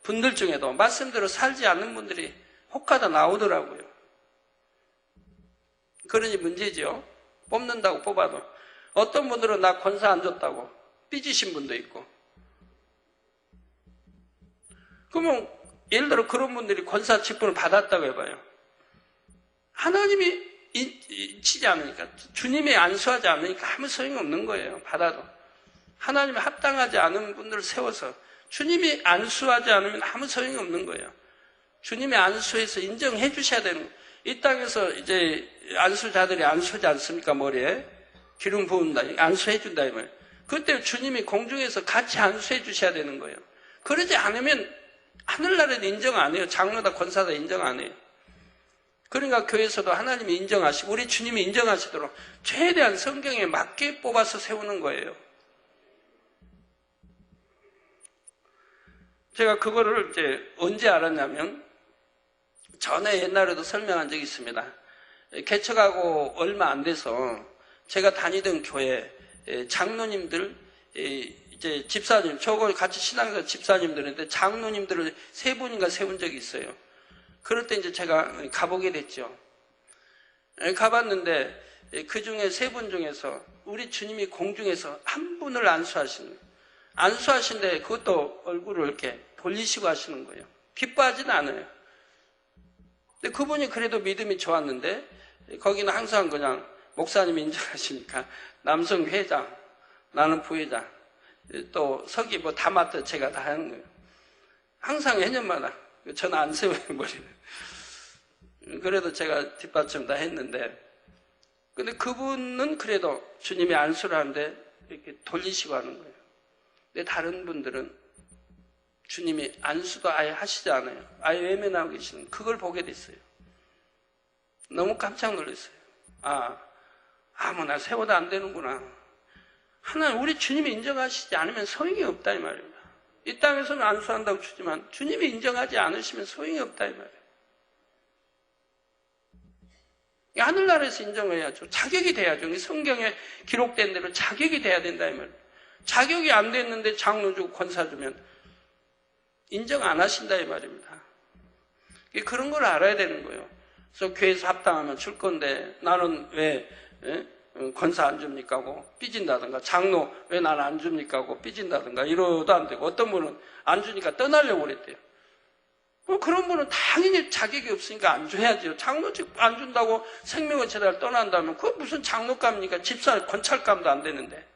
분들 중에도 말씀대로 살지 않는 분들이 혹하다 나오더라고요. 그러니 문제죠. 뽑는다고 뽑아도 어떤 분들은 나 권사 안 줬다고 삐지신 분도 있고. 그러면 예를 들어 그런 분들이 권사 직분을 받았다고 해봐요. 하나님이 치지 않으니까, 주님이 안수하지 않으니까 아무 소용이 없는 거예요. 받아도. 하나님이 합당하지 않은 분들을 세워서 주님이 안수하지 않으면 아무 소용이 없는 거예요. 주님이 안수해서 인정해 주셔야 되는 거예요. 이 땅에서 이제 안수자들이 안수하지 않습니까? 머리에 기름 부은다, 안수해 준다 이 말이에요. 그때 주님이 공중에서 같이 안수해 주셔야 되는 거예요. 그러지 않으면 하늘나라는 인정 안 해요. 장로다 권사다 인정 안 해요. 그러니까 교회에서도 하나님이 인정하시고 우리 주님이 인정하시도록 최대한 성경에 맞게 뽑아서 세우는 거예요. 제가 그거를 이제 언제 알았냐면 전에 옛날에도 설명한 적이 있습니다. 개척하고 얼마 안 돼서 제가 다니던 교회 장로님들, 이제 집사님, 저거 같이 신앙에서 집사님들인데 장로님들을 3분인가 세운 적이 있어요. 그럴 때 이제 제가 가보게 됐죠. 가봤는데 그 중에 3분 중에서 우리 주님이 공중에서 한 분을 안수하신데 그것도 얼굴을 이렇게 돌리시고 하시는 거예요. 기뻐하지는 않아요. 근데 그분이 그래도 믿음이 좋았는데 거기는 항상 그냥 목사님이 인정하시니까 남성 회장, 나는 부회장, 또 서기 뭐 다 맡아 제가 다 하는 거예요. 항상 해년마다 저는 안 세워요, 머리를. 그래도 제가 뒷받침 다 했는데, 근데 그분은 그래도 주님이 안수를 하는데 이렇게 돌리시고 하는 거예요. 근데 다른 분들은 주님이 안수도 아예 하시지 않아요. 아예 외면하고 계시는 그걸 보게 됐어요. 너무 깜짝 놀랐어요. 아무나 세워도 안 되는구나. 하나님, 우리 주님이 인정하시지 않으면 소용이 없다 이 말입니다. 이 땅에서는 안수한다고 주지만 주님이 인정하지 않으시면 소용이 없다 이 말이에요. 하늘나라에서 인정해야죠. 자격이 돼야죠. 성경에 기록된 대로 자격이 돼야 된다 이 말이에요. 자격이 안 됐는데 장로 주고 권사 주면 인정 안 하신다 이 말입니다. 그런 걸 알아야 되는 거예요. 그래서 교회에서 합당하면 줄 건데 나는 왜 권사 안 줍니까 하고 삐진다든가, 장로 왜 나는 안 줍니까 하고 삐진다든가 이러도 안 되고, 어떤 분은 안 주니까 떠나려고 그랬대요. 그런 분은 당연히 자격이 없으니까 안 줘야죠. 장로직 안 준다고 생명의 제자를 떠난다면 그건 무슨 장로감입니까? 집사 권찰감도 안 되는데.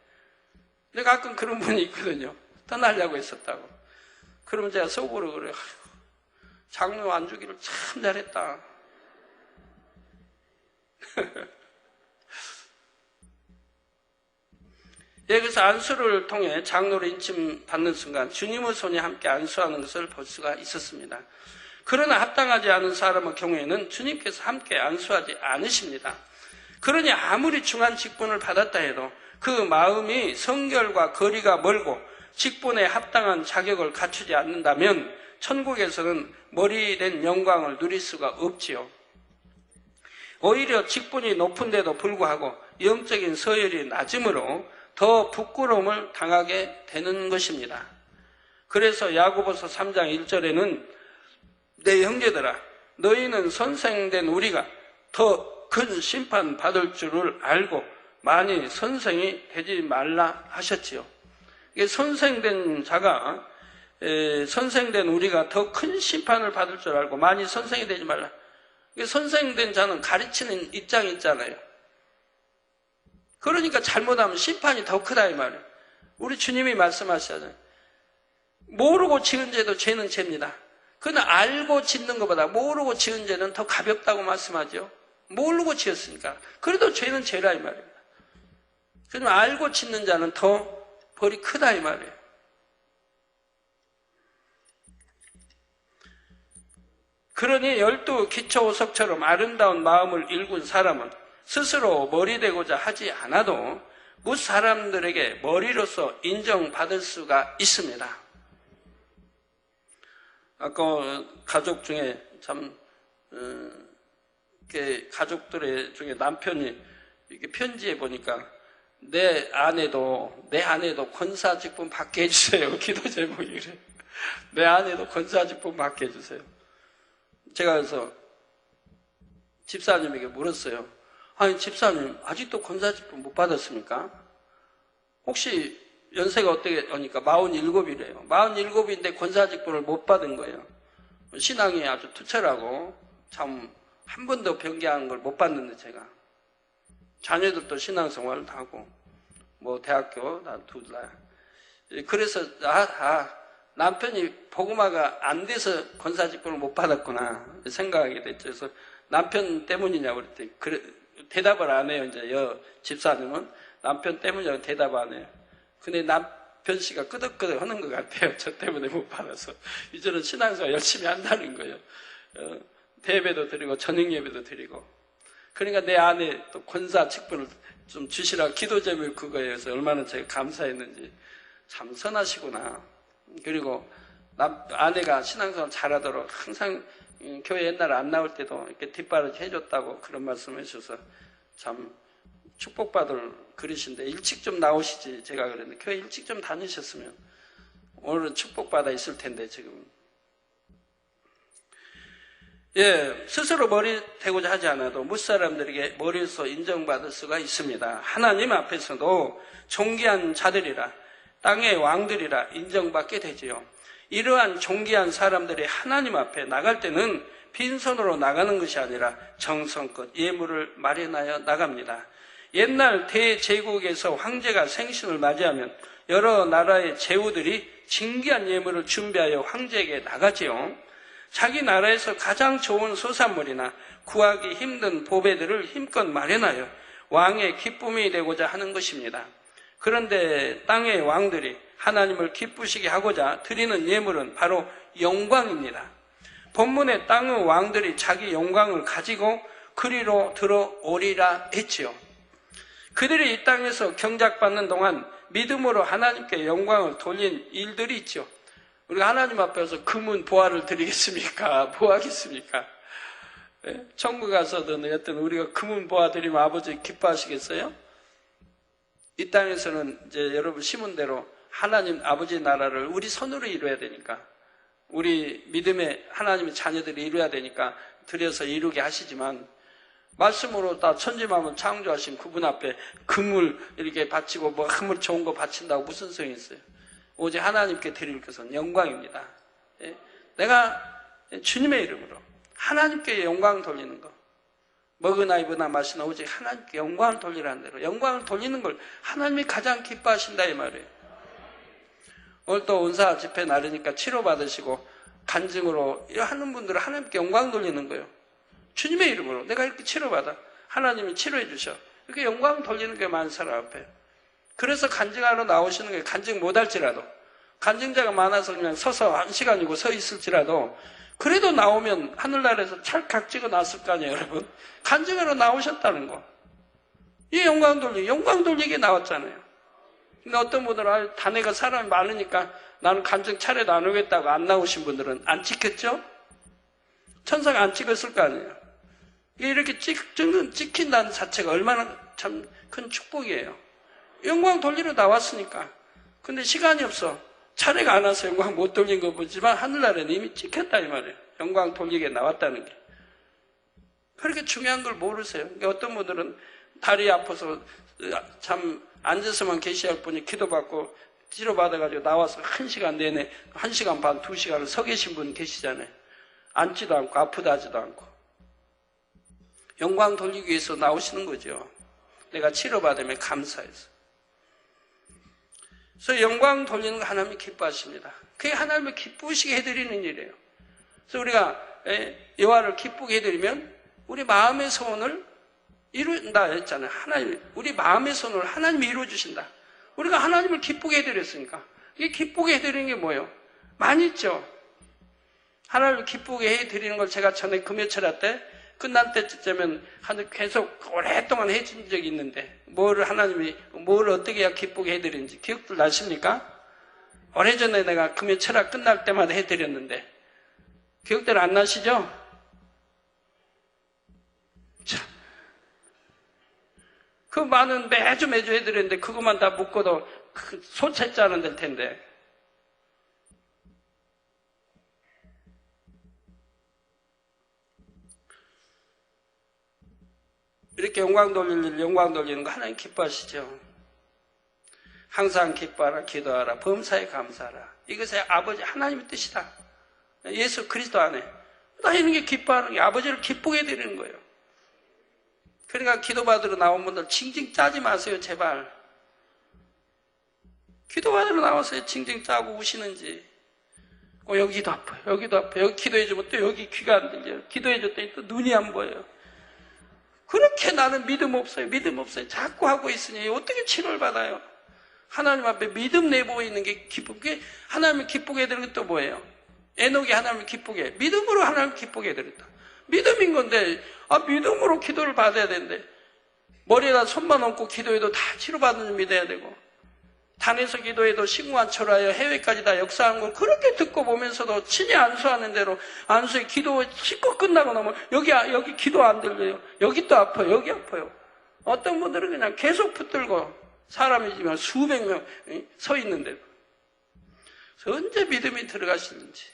근데 가끔 그런 분이 있거든요. 떠나려고 했었다고. 그러면 제가 속으로 그래요. 장로 안 주기를 참 잘했다. 여기서 안수를 통해 장로로 인침받는 순간 주님의 손이 함께 안수하는 것을 볼 수가 있었습니다. 그러나 합당하지 않은 사람의 경우에는 주님께서 함께 안수하지 않으십니다. 그러니 아무리 중한 직분을 받았다 해도 그 마음이 성결과 거리가 멀고 직분에 합당한 자격을 갖추지 않는다면 천국에서는 머리 된 영광을 누릴 수가 없지요. 오히려 직분이 높은데도 불구하고 영적인 서열이 낮으므로 더 부끄러움을 당하게 되는 것입니다. 그래서 야고보서 3장 1절에는 내 형제들아, 너희는 선생된 우리가 더 큰 심판 받을 줄을 알고 많이 선생이 되지 말라 하셨지요. 이게 선생된 자가 선생된 우리가 더 큰 심판을 받을 줄 알고 많이 선생이 되지 말라. 선생된 자는 가르치는 입장이 있잖아요. 그러니까 잘못하면 심판이 더 크다 이 말이에요. 우리 주님이 말씀하시잖아요. 모르고 지은 죄도 죄는 죄입니다. 그러나 알고 짓는 것보다 모르고 지은 죄는 더 가볍다고 말씀하죠. 모르고 지었으니까. 그래도 죄는 죄라 이 말입니다. 그러면 알고 짓는 자는 더 벌이 크다 이 말이에요. 그러니 12 기초오석처럼 아름다운 마음을 일군 사람은 스스로 머리 되고자 하지 않아도 무 사람들에게 머리로서 인정받을 수가 있습니다. 아까 가족 중에 참 가족들의 중에 남편이 이렇게 편지해 보니까 내 아내도 권사직분 받게 해주세요. 기도 제목이 그래. 내 아내도 권사직분 받게 해주세요. 제가 그래서 집사님에게 물었어요. 아니 집사님 아직도 권사직분 못 받았습니까? 혹시 연세가 어떻게 하니까 47이래요. 47인데 권사직분을 못 받은 거예요. 신앙이 아주 투철하고 참 한 번도 변개한 걸 못 봤는데 제가 자녀들도 신앙생활을 다 하고 뭐 대학교 나 둘 다. 그래서 남편이 복음화가 안 돼서 권사직분을 못 받았구나 생각하게 됐죠. 그래서 남편 때문이냐고 그랬더니 그래, 대답을 안 해요. 이제 집사님은 남편 때문이라고 대답 안 해요. 근데 남편 씨가 끄덕끄덕 하는 것 같아요. 저 때문에 못 받아서. 이제는 신앙생활 열심히 한다는 거예요. 대배도 드리고 저녁 예배도 드리고. 그러니까 내 아내 또 권사 직분을 좀 주시라 기도 제목이 그거예요. 그래서 얼마나 제가 감사했는지. 참 선하시구나. 그리고 아내가 신앙생활 잘하도록 항상 교회 옛날에 안 나올 때도 이렇게 뒷바라지 해줬다고 그런 말씀 해주셔서 참 축복받을 그릇인데 일찍 좀 나오시지. 제가 그랬는데 교회 일찍 좀 다니셨으면 오늘은 축복받아 있을 텐데 지금. 스스로 머리 대고자 하지 않아도 무사람들에게 머리로서 인정받을 수가 있습니다. 하나님 앞에서도 존귀한 자들이라 땅의 왕들이라 인정받게 되지요. 이러한 존귀한 사람들이 하나님 앞에 나갈 때는 빈손으로 나가는 것이 아니라 정성껏 예물을 마련하여 나갑니다. 옛날 대제국에서 황제가 생신을 맞이하면 여러 나라의 제후들이 진귀한 예물을 준비하여 황제에게 나가지요. 자기 나라에서 가장 좋은 소산물이나 구하기 힘든 보배들을 힘껏 마련하여 왕의 기쁨이 되고자 하는 것입니다. 그런데 땅의 왕들이 하나님을 기쁘시게 하고자 드리는 예물은 바로 영광입니다. 본문에 땅의 왕들이 자기 영광을 가지고 그리로 들어오리라 했지요. 그들이 이 땅에서 경작받는 동안 믿음으로 하나님께 영광을 돌린 일들이 있죠. 우리가 하나님 앞에서 금은 보화를 드리겠습니까? 뭐 하겠습니까? 천국 가서든 여튼 우리가 금은 보화 드리면 아버지 기뻐하시겠어요? 이 땅에서는 이제 여러분 심은 대로 하나님 아버지 나라를 우리 손으로 이루어야 되니까 우리 믿음의 하나님의 자녀들이 이루어야 되니까 드려서 이루게 하시지만 말씀으로 다 천지만물 창조하신 그분 앞에 금을 이렇게 바치고 뭐 한물 좋은 거 바친다고 무슨 소용이 있어요? 오직 하나님께 드릴 것은 영광입니다. 내가 주님의 이름으로 하나님께 영광 돌리는 거 먹으나 입으나 마시나 오직 하나님께 영광을 돌리라는 대로 영광을 돌리는 걸 하나님이 가장 기뻐하신다 이 말이에요. 오늘 또 은사 집회 날이니까 치료받으시고 간증으로 하는 분들은 하나님께 영광 돌리는 거예요. 주님의 이름으로 내가 이렇게 치료받아 하나님이 치료해 주셔 이렇게 영광 돌리는 게 많은 사람 앞에. 그래서 간증하러 나오시는 게 간증 못할지라도 간증자가 많아서 그냥 서서 1시간이고 서 있을지라도 그래도 나오면 하늘나라에서 찰칵 찍어 놨을 거 아니에요 여러분. 간증하러 나오셨다는 거. 이 영광 돌리기 나왔잖아요. 근데 어떤 분들은 단회가 사람이 많으니까 나는 간증 차례도 안 오겠다고 안 나오신 분들은 안 찍혔죠? 천사가 안 찍었을 거 아니에요. 이렇게 찍힌다는 자체가 얼마나 참 큰 축복이에요. 영광 돌리러 나왔으니까. 근데 시간이 없어. 차례가 안 와서 영광 못 돌린 거 보지만 하늘나라에는 이미 찍혔다 이 말이에요. 영광 돌리게 나왔다는 게. 그렇게 중요한 걸 모르세요. 어떤 분들은 다리 아파서 참 앉아서만 계셔야 할 분이 기도받고 치료받아가지고 나와서 1시간 내내 1시간 반, 2시간을 서 계신 분 계시잖아요. 앉지도 않고 아프다 하지도 않고. 영광 돌리기 위해서 나오시는 거죠. 내가 치료받으면 감사해서. 그래서 영광 돌리는 거 하나님이 기뻐하십니다. 그게 하나님을 기쁘시게 해드리는 일이에요. 그래서 우리가 여호와를 기쁘게 해드리면 우리 마음의 소원을 이룬다 했잖아요. 하나님, 우리 마음의 소원을 하나님이 이루어주신다. 우리가 하나님을 기쁘게 해드렸으니까. 이게 기쁘게 해드리는 게 뭐예요? 많이 있죠. 하나님을 기쁘게 해드리는 걸 제가 전에 금요철야 때 끝난 때쯤에는 계속 오랫동안 해준 적이 있는데 하나님이 뭘 어떻게 해야 기쁘게 해드리는지 기억들 나십니까? 오래전에 내가 금요철야 끝날 때마다 해드렸는데 기억들 안 나시죠? 참. 그 많은 매주 해드렸는데 그것만 다 묶어도 소채자는 될 텐데. 이렇게 영광 돌리는 거 하나님 기뻐하시죠. 항상 기뻐하라, 기도하라, 범사에 감사하라. 이것이 아버지 하나님의 뜻이다. 예수 그리스도 안에 나 이런 게 기뻐하는 게 아버지를 기쁘게 해드리는 거예요. 그러니까 기도받으러 나온 분들 징징 짜지 마세요, 제발. 기도받으러 나와서 징징 짜고 우시는지. 여기도 아파요, 여기도 아파요. 여기 기도해주면 또 여기 귀가 안 들려요. 기도해줬더니 또 눈이 안 보여요. 그렇게 나는 믿음 없어요. 자꾸 하고 있으니 어떻게 치료를 받아요? 하나님 앞에 믿음 내보이는 게 기쁘게, 하나님을 기쁘게 해드리는 게 또 뭐예요? 에녹이 하나님을 기쁘게, 믿음으로 하나님을 기쁘게 해드렸다. 믿음인 건데, 믿음으로 기도를 받아야 되는데, 머리에다 손만 얹고 기도해도 다 치료받는 줄 믿어야 되고, 단에서 기도해도 식무안초라여 해외까지 다 역사하는 걸 그렇게 듣고 보면서도 친히 안수하는 대로 안수에 기도 씻고 끝나고 나면 여기 기도 안 들려요. 여기 또 아파요. 여기 아파요. 어떤 분들은 그냥 계속 붙들고 사람이지만 수백 명 서 있는데 언제 믿음이 들어가시는지.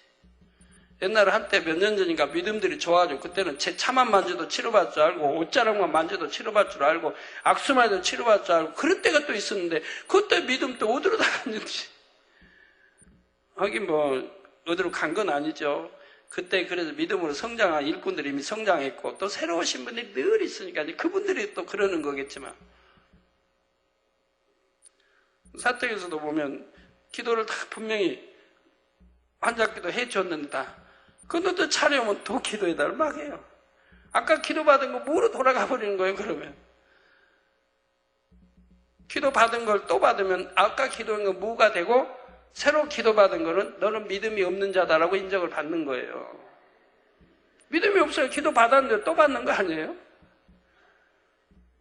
옛날에 한때 몇 년 전인가 믿음들이 좋아가지고 그때는 제 차만 만져도 치료받을 줄 알고 옷자락만 만져도 치료받을 줄 알고 악수만 해도 치료받을 줄 알고 그럴 때가 또 있었는데 그때 믿음 또 어디로 다 갔는지. 하긴 어디로 간 건 아니죠. 그때 그래서 믿음으로 성장한 일꾼들이 이미 성장했고 또 새로 오신 분들이 늘 있으니까 그분들이 또 그러는 거겠지만 사택에서도 보면 기도를 다 분명히 환자기도 해줬는데 다 근데 또 차려오면 또 기도해달라고 막 해요. 아까 기도받은 거 뭐로 돌아가 버리는 거예요, 그러면? 기도받은 걸 또 받으면 아까 기도한 거 무가 되고 새로 기도받은 거는 너는 믿음이 없는 자다라고 인정을 받는 거예요. 믿음이 없어요. 기도받았는데 또 받는 거 아니에요?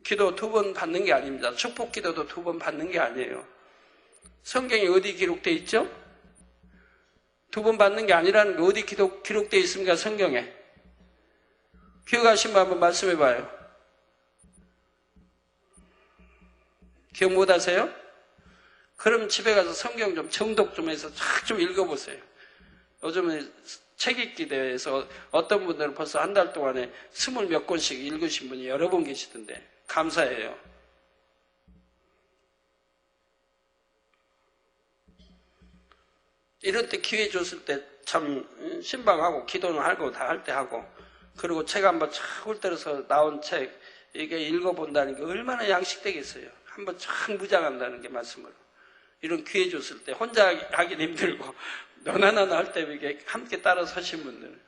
기도 2번 받는 게 아닙니다. 축복 기도도 2번 받는 게 아니에요. 성경에 어디 기록되어 있죠? 2번 받는 게 아니라는 게 어디 기록되어 있습니까? 성경에. 기억하신 분 한번 말씀해 봐요. 기억 못 하세요? 그럼 집에 가서 성경 좀 정독 좀 해서 쫙 좀 읽어보세요. 요즘에 책 읽기 대회에서 어떤 분들은 벌써 한 달 동안에 20몇 권씩 읽으신 분이 여러 분 계시던데 감사해요. 이럴 때 기회 줬을 때 참 신방하고 기도는 하고 다 할 때 하고 그리고 책 한번 쫙 훑어서 나온 책 이게 읽어본다는 게 얼마나 양식되겠어요. 한번 쫙 무장한다는 게 말씀으로. 이런 기회 줬을 때 혼자 하긴 힘들고 너나 할 때 이게 함께 따라 서신 분들.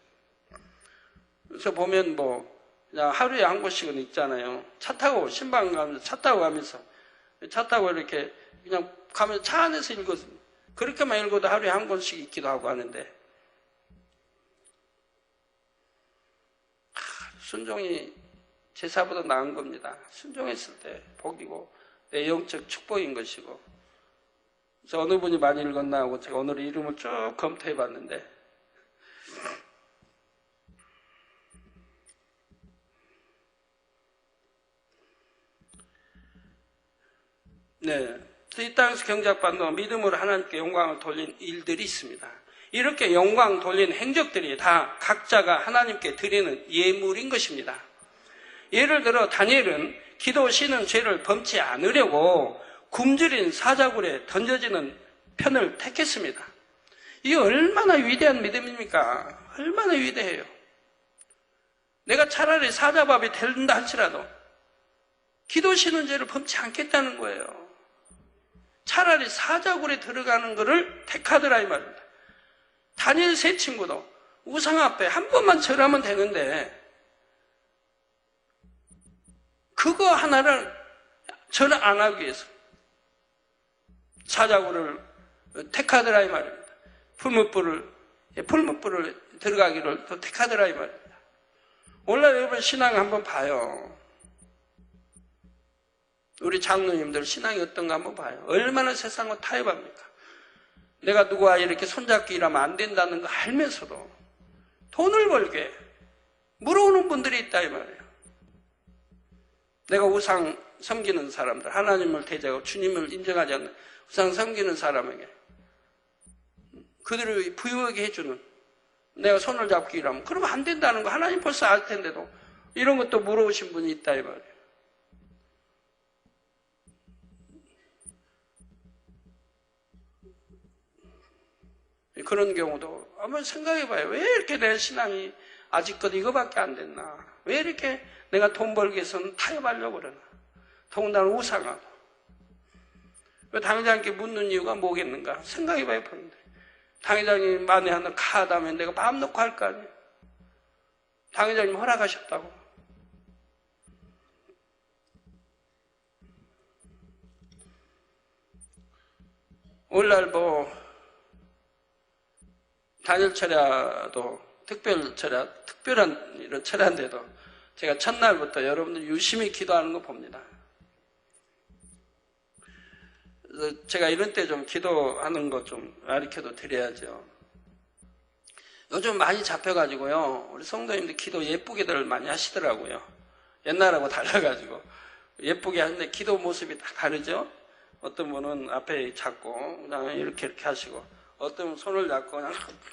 그래서 보면 그냥 하루에 한 곳씩은 있잖아요. 차 타고 신방 가면서 차 타고 이렇게 그냥 가면서 차 안에서 읽었습니다. 그렇게만 읽어도 하루에 한 권씩 읽기도 하고 하는데 순종이 제사보다 나은 겁니다. 순종했을 때 복이고 내 영적 축복인 것이고. 그래서 어느 분이 많이 읽었나 하고 제가 오늘 이름을 쭉 검토해 봤는데 이 땅에서 경작받는 동안 믿음으로 하나님께 영광을 돌린 일들이 있습니다. 이렇게 영광 돌린 행적들이 다 각자가 하나님께 드리는 예물인 것입니다. 예를 들어 다니엘은 기도 쉬는 죄를 범치 않으려고 굶주린 사자굴에 던져지는 편을 택했습니다. 이게 얼마나 위대한 믿음입니까? 얼마나 위대해요. 내가 차라리 사자밥이 된다 할지라도 기도 쉬는 죄를 범치 않겠다는 거예요. 차라리 사자굴에 들어가는 것을 택하더라 이 말입니다. 다니엘 세 친구도 우상 앞에 한 번만 절하면 되는데 그거 하나를 절 안 하기 위해서 사자굴을 택하더라 이 말입니다. 풀무불을 들어가기를 또 택하더라 이 말입니다. 오늘날 여러분 신앙 한번 봐요. 우리 장로님들 신앙이 어떤가 한번 봐요. 얼마나 세상과 타협합니까? 내가 누구와 이렇게 손잡기 일하면 안 된다는 거 알면서도 돈을 벌게 물어오는 분들이 있다 이 말이에요. 내가 우상 섬기는 사람들, 하나님을 대적하고 주님을 인정하지 않는 우상 섬기는 사람에게 그들을 부유하게 해주는 내가 손을 잡기 일하면 그러면 안 된다는 거 하나님 벌써 알 텐데도 이런 것도 물어오신 분이 있다 이 말이에요. 그런 경우도 한번 생각해봐요. 왜 이렇게 내 신앙이 아직까지 이거밖에 안 됐나? 왜 이렇게 내가 돈 벌기 위해서는 타협하려고 그러나? 더군다나 우상하고. 왜 당회장님께 묻는 이유가 뭐겠는가? 생각해봐야 보는데. 당회장님 만에 하나 가다면 내가 마음 놓고 할 거 아니에요? 당회장님 허락하셨다고. 오늘날 단일 철야도 특별한 이런 철야인데도 제가 첫날부터 여러분들 유심히 기도하는 거 봅니다. 그래서 제가 이런 때 좀 기도하는 거 좀 가르쳐도 드려야죠. 요즘 많이 잡혀가지고요. 우리 성도님들 기도 예쁘게들 많이 하시더라고요. 옛날하고 달라가지고. 예쁘게 하는데 기도 모습이 다 다르죠? 어떤 분은 앞에 잡고 그냥 이렇게 하시고 어떤 분은 손을 잡고 그냥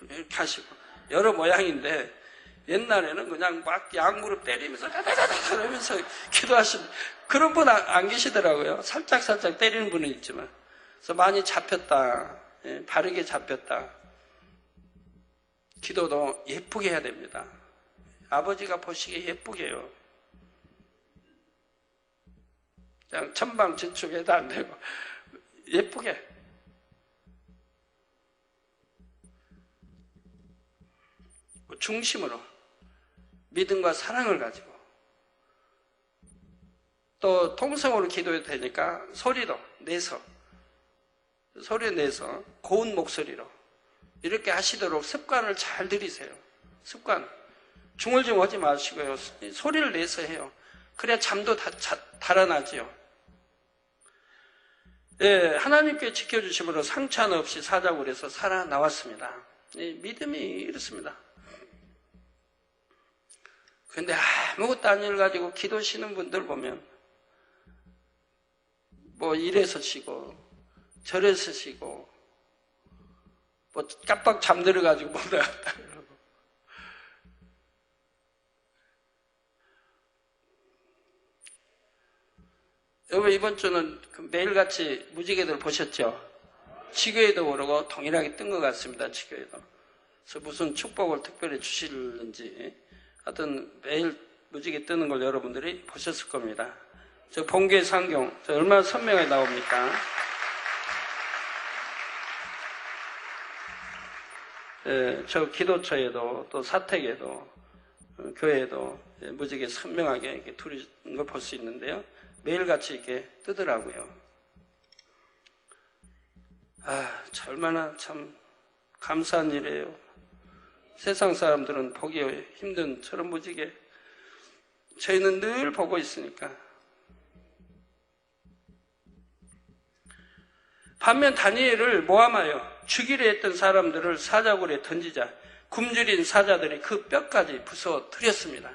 이렇게 하시고 여러 모양인데 옛날에는 그냥 막 양무릎 때리면서 다다다다 그러면서 기도하시는 그런 분 안 계시더라고요. 살짝 때리는 분은 있지만. 그래서 많이 잡혔다. 예, 바르게 잡혔다. 기도도 예쁘게 해야 됩니다. 아버지가 보시기에 예쁘게 해요. 그냥 천방지축해도 안 되고 예쁘게. 중심으로 믿음과 사랑을 가지고 또 통성으로 기도해도 되니까 소리도 내서 고운 목소리로 이렇게 하시도록 습관을 잘 들이세요. 습관. 중얼중얼하지 마시고요. 소리를 내서 해요. 그래야 잠도 달아나지요. 예, 하나님께 지켜주심으로 상처 하나 없이 사자굴에서 살아나왔습니다. 믿음이 이렇습니다. 근데 아무것도 아닌 일 가지고 기도시는 분들 보면 이래서 쉬고 저래서 쉬고 깜빡 잠들어가지고 못 나갔다 그러고 여러분 이번 주는 매일같이 무지개들 보셨죠? 지교에도 오르고 동일하게 뜬 것 같습니다. 지교에도. 그래서 무슨 축복을 특별히 주실는지 하여튼 매일 무지개 뜨는 걸 여러분들이 보셨을 겁니다. 저 본계 상경 저 얼마나 선명하게 나옵니까? 예, 저 기도처에도 또 사택에도 교회에도 무지개 선명하게 이렇게 두르는 걸 볼 수 있는데요. 매일같이 이렇게 뜨더라고요. 얼마나 참 감사한 일이에요. 세상 사람들은 보기 힘든 저런 무지개 저희는 늘 보고 있으니까. 반면 다니엘을 모함하여 죽이려 했던 사람들을 사자굴에 던지자 굶주린 사자들이 그 뼈까지 부숴뜨렸습니다.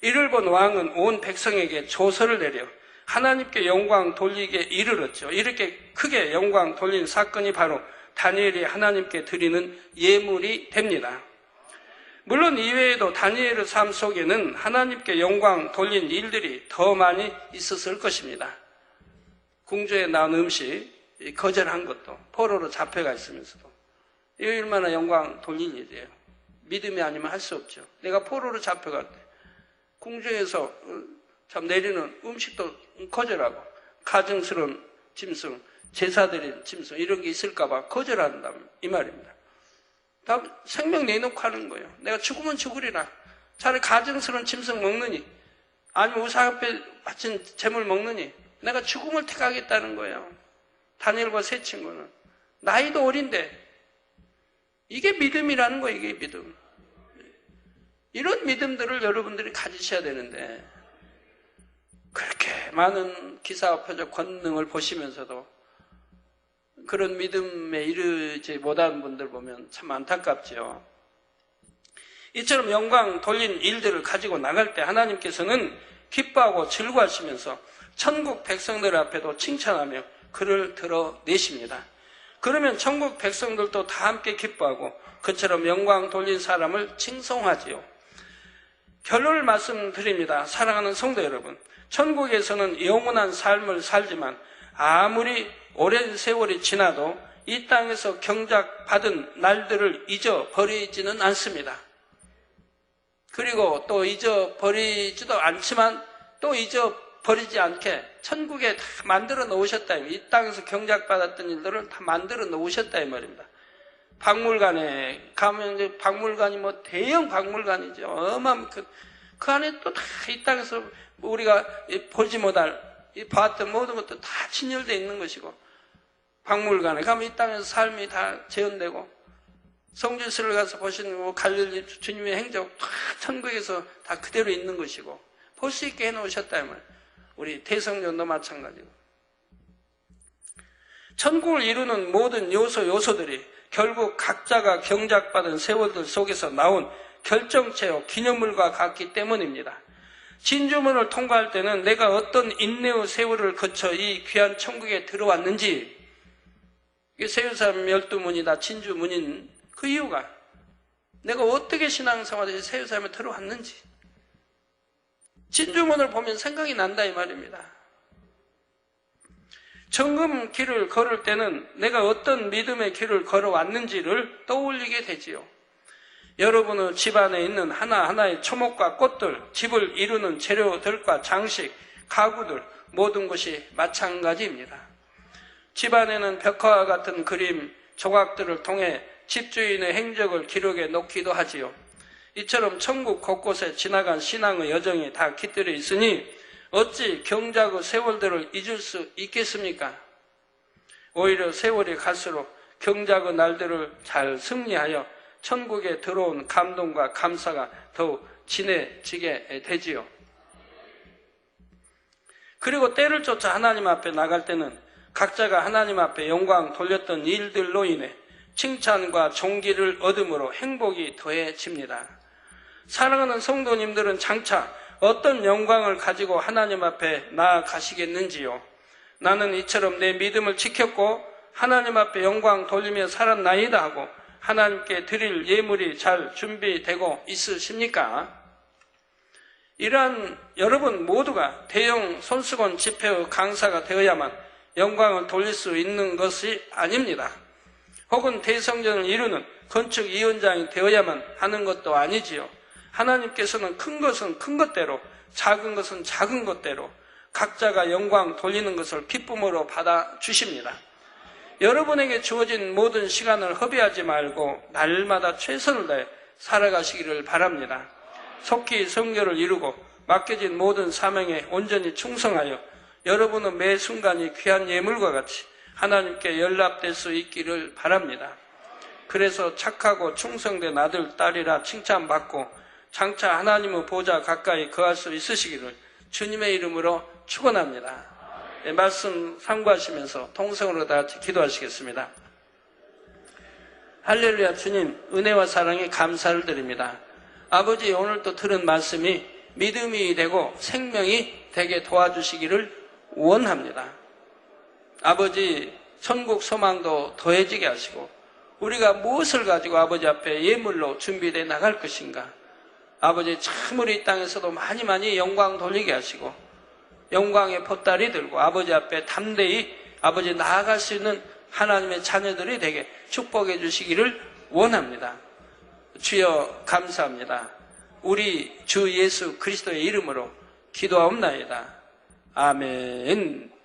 이를 본 왕은 온 백성에게 조서를 내려 하나님께 영광 돌리게 이르렀죠. 이렇게 크게 영광 돌린 사건이 바로 다니엘이 하나님께 드리는 예물이 됩니다. 물론 이외에도 다니엘의 삶 속에는 하나님께 영광 돌린 일들이 더 많이 있었을 것입니다. 궁조에 나온 음식, 거절한 것도, 포로로 잡혀가 있으면서도. 이거 얼마나 영광 돌릴 일이에요. 믿음이 아니면 할 수 없죠. 내가 포로로 잡혀갈 때 궁정에서 참 내리는 음식도 거절하고, 가증스러운 짐승, 제사드린 짐승 이런 게 있을까봐 거절한다 이 말입니다. 다 생명 내놓고 하는 거예요. 내가 죽으면 죽으리라. 차라리 가증스러운 짐승 먹느니, 아니면 우상 앞에 바친 재물 먹느니 내가 죽음을 택하겠다는 거예요. 다니엘과 세 친구는 나이도 어린데, 이게 믿음이라는 거예요. 이게 믿음. 이런 믿음들을 여러분들이 가지셔야 되는데, 그렇게 많은 기사와 표적 권능을 보시면서도 그런 믿음에 이르지 못한 분들 보면 참 안타깝죠. 이처럼 영광 돌린 일들을 가지고 나갈 때 하나님께서는 기뻐하고 즐거워하시면서 천국 백성들 앞에도 칭찬하며 그를 드러내십니다. 그러면 천국 백성들도 다 함께 기뻐하고 그처럼 영광 돌린 사람을 칭송하지요. 결론을 말씀드립니다. 사랑하는 성도 여러분, 천국에서는 영원한 삶을 살지만 아무리 오랜 세월이 지나도 이 땅에서 경작받은 날들을 잊어버리지는 않습니다. 그리고 또 잊어버리지도 않지만 또 잊어버리지 않게 천국에 다 만들어 놓으셨다. 이 땅에서 경작받았던 일들을 다 만들어 놓으셨다 이 말입니다. 박물관에 가면 이제 박물관이 뭐 대형 박물관이죠. 어마어마한 그 안에 또 다 이 땅에서 우리가 보지 못할 봤던 모든 것도 다 진열되어 있는 것이고, 박물관에 가면 이 땅에서 삶이 다 재현되고, 성지순례를 가서 보시는 뭐 갈릴리 주님의 행적 다 천국에서 다 그대로 있는 것이고 볼 수 있게 해놓으셨다 이 말. 우리 대성전도 마찬가지고. 천국을 이루는 모든 요소들이 결국 각자가 경작받은 세월들 속에서 나온 결정체요 기념물과 같기 때문입니다. 진주문을 통과할 때는 내가 어떤 인내의 세월을 거쳐 이 귀한 천국에 들어왔는지, 이게 세유산 12문이 다 진주문인 그 이유가 내가 어떻게 신앙생활에서 세유산에 들어왔는지, 진주문을 보면 생각이 난다 이 말입니다. 정금 길을 걸을 때는 내가 어떤 믿음의 길을 걸어왔는지를 떠올리게 되지요. 여러분의 집안에 있는 하나하나의 초목과 꽃들, 집을 이루는 재료들과 장식, 가구들, 모든 것이 마찬가지입니다. 집안에는 벽화와 같은 그림, 조각들을 통해 집주인의 행적을 기록해 놓기도 하지요. 이처럼 천국 곳곳에 지나간 신앙의 여정이 다 깃들여 있으니 어찌 경작의 세월들을 잊을 수 있겠습니까? 오히려 세월이 갈수록 경작의 날들을 잘 승리하여 천국에 들어온 감동과 감사가 더욱 진해지게 되지요. 그리고 때를 쫓아 하나님 앞에 나갈 때는 각자가 하나님 앞에 영광 돌렸던 일들로 인해 칭찬과 존귀를 얻음으로 행복이 더해집니다. 사랑하는 성도님들은 장차 어떤 영광을 가지고 하나님 앞에 나아가시겠는지요? 나는 이처럼 내 믿음을 지켰고 하나님 앞에 영광 돌리며 살았나이다 하고 하나님께 드릴 예물이 잘 준비되고 있으십니까? 이러한 여러분 모두가 대형 손수건 집회의 강사가 되어야만 영광을 돌릴 수 있는 것이 아닙니다. 혹은 대성전을 이루는 건축위원장이 되어야만 하는 것도 아니지요. 하나님께서는 큰 것은 큰 것대로, 작은 것은 작은 것대로 각자가 영광 돌리는 것을 기쁨으로 받아주십니다. 여러분에게 주어진 모든 시간을 허비하지 말고 날마다 최선을 다해 살아가시기를 바랍니다. 속히 성결을 이루고 맡겨진 모든 사명에 온전히 충성하여 여러분의 매 순간이 귀한 예물과 같이 하나님께 연락될 수 있기를 바랍니다. 그래서 착하고 충성된 아들, 딸이라 칭찬받고 장차 하나님의 보좌 가까이 거할 수 있으시기를 주님의 이름으로 축원합니다. 네, 말씀 상고하시면서 통성으로 다 같이 기도하시겠습니다. 할렐루야. 주님 은혜와 사랑에 감사를 드립니다. 아버지, 오늘 또 들은 말씀이 믿음이 되고 생명이 되게 도와주시기를 원합니다. 아버지, 천국 소망도 더해지게 하시고 우리가 무엇을 가지고 아버지 앞에 예물로 준비되어 나갈 것인가, 아버지 참으로 이 땅에서도 많이 영광 돌리게 하시고 영광의 보따리 들고 아버지 앞에 담대히 아버지 나아갈 수 있는 하나님의 자녀들이 되게 축복해 주시기를 원합니다. 주여 감사합니다. 우리 주 예수 그리스도의 이름으로 기도하옵나이다. 아멘.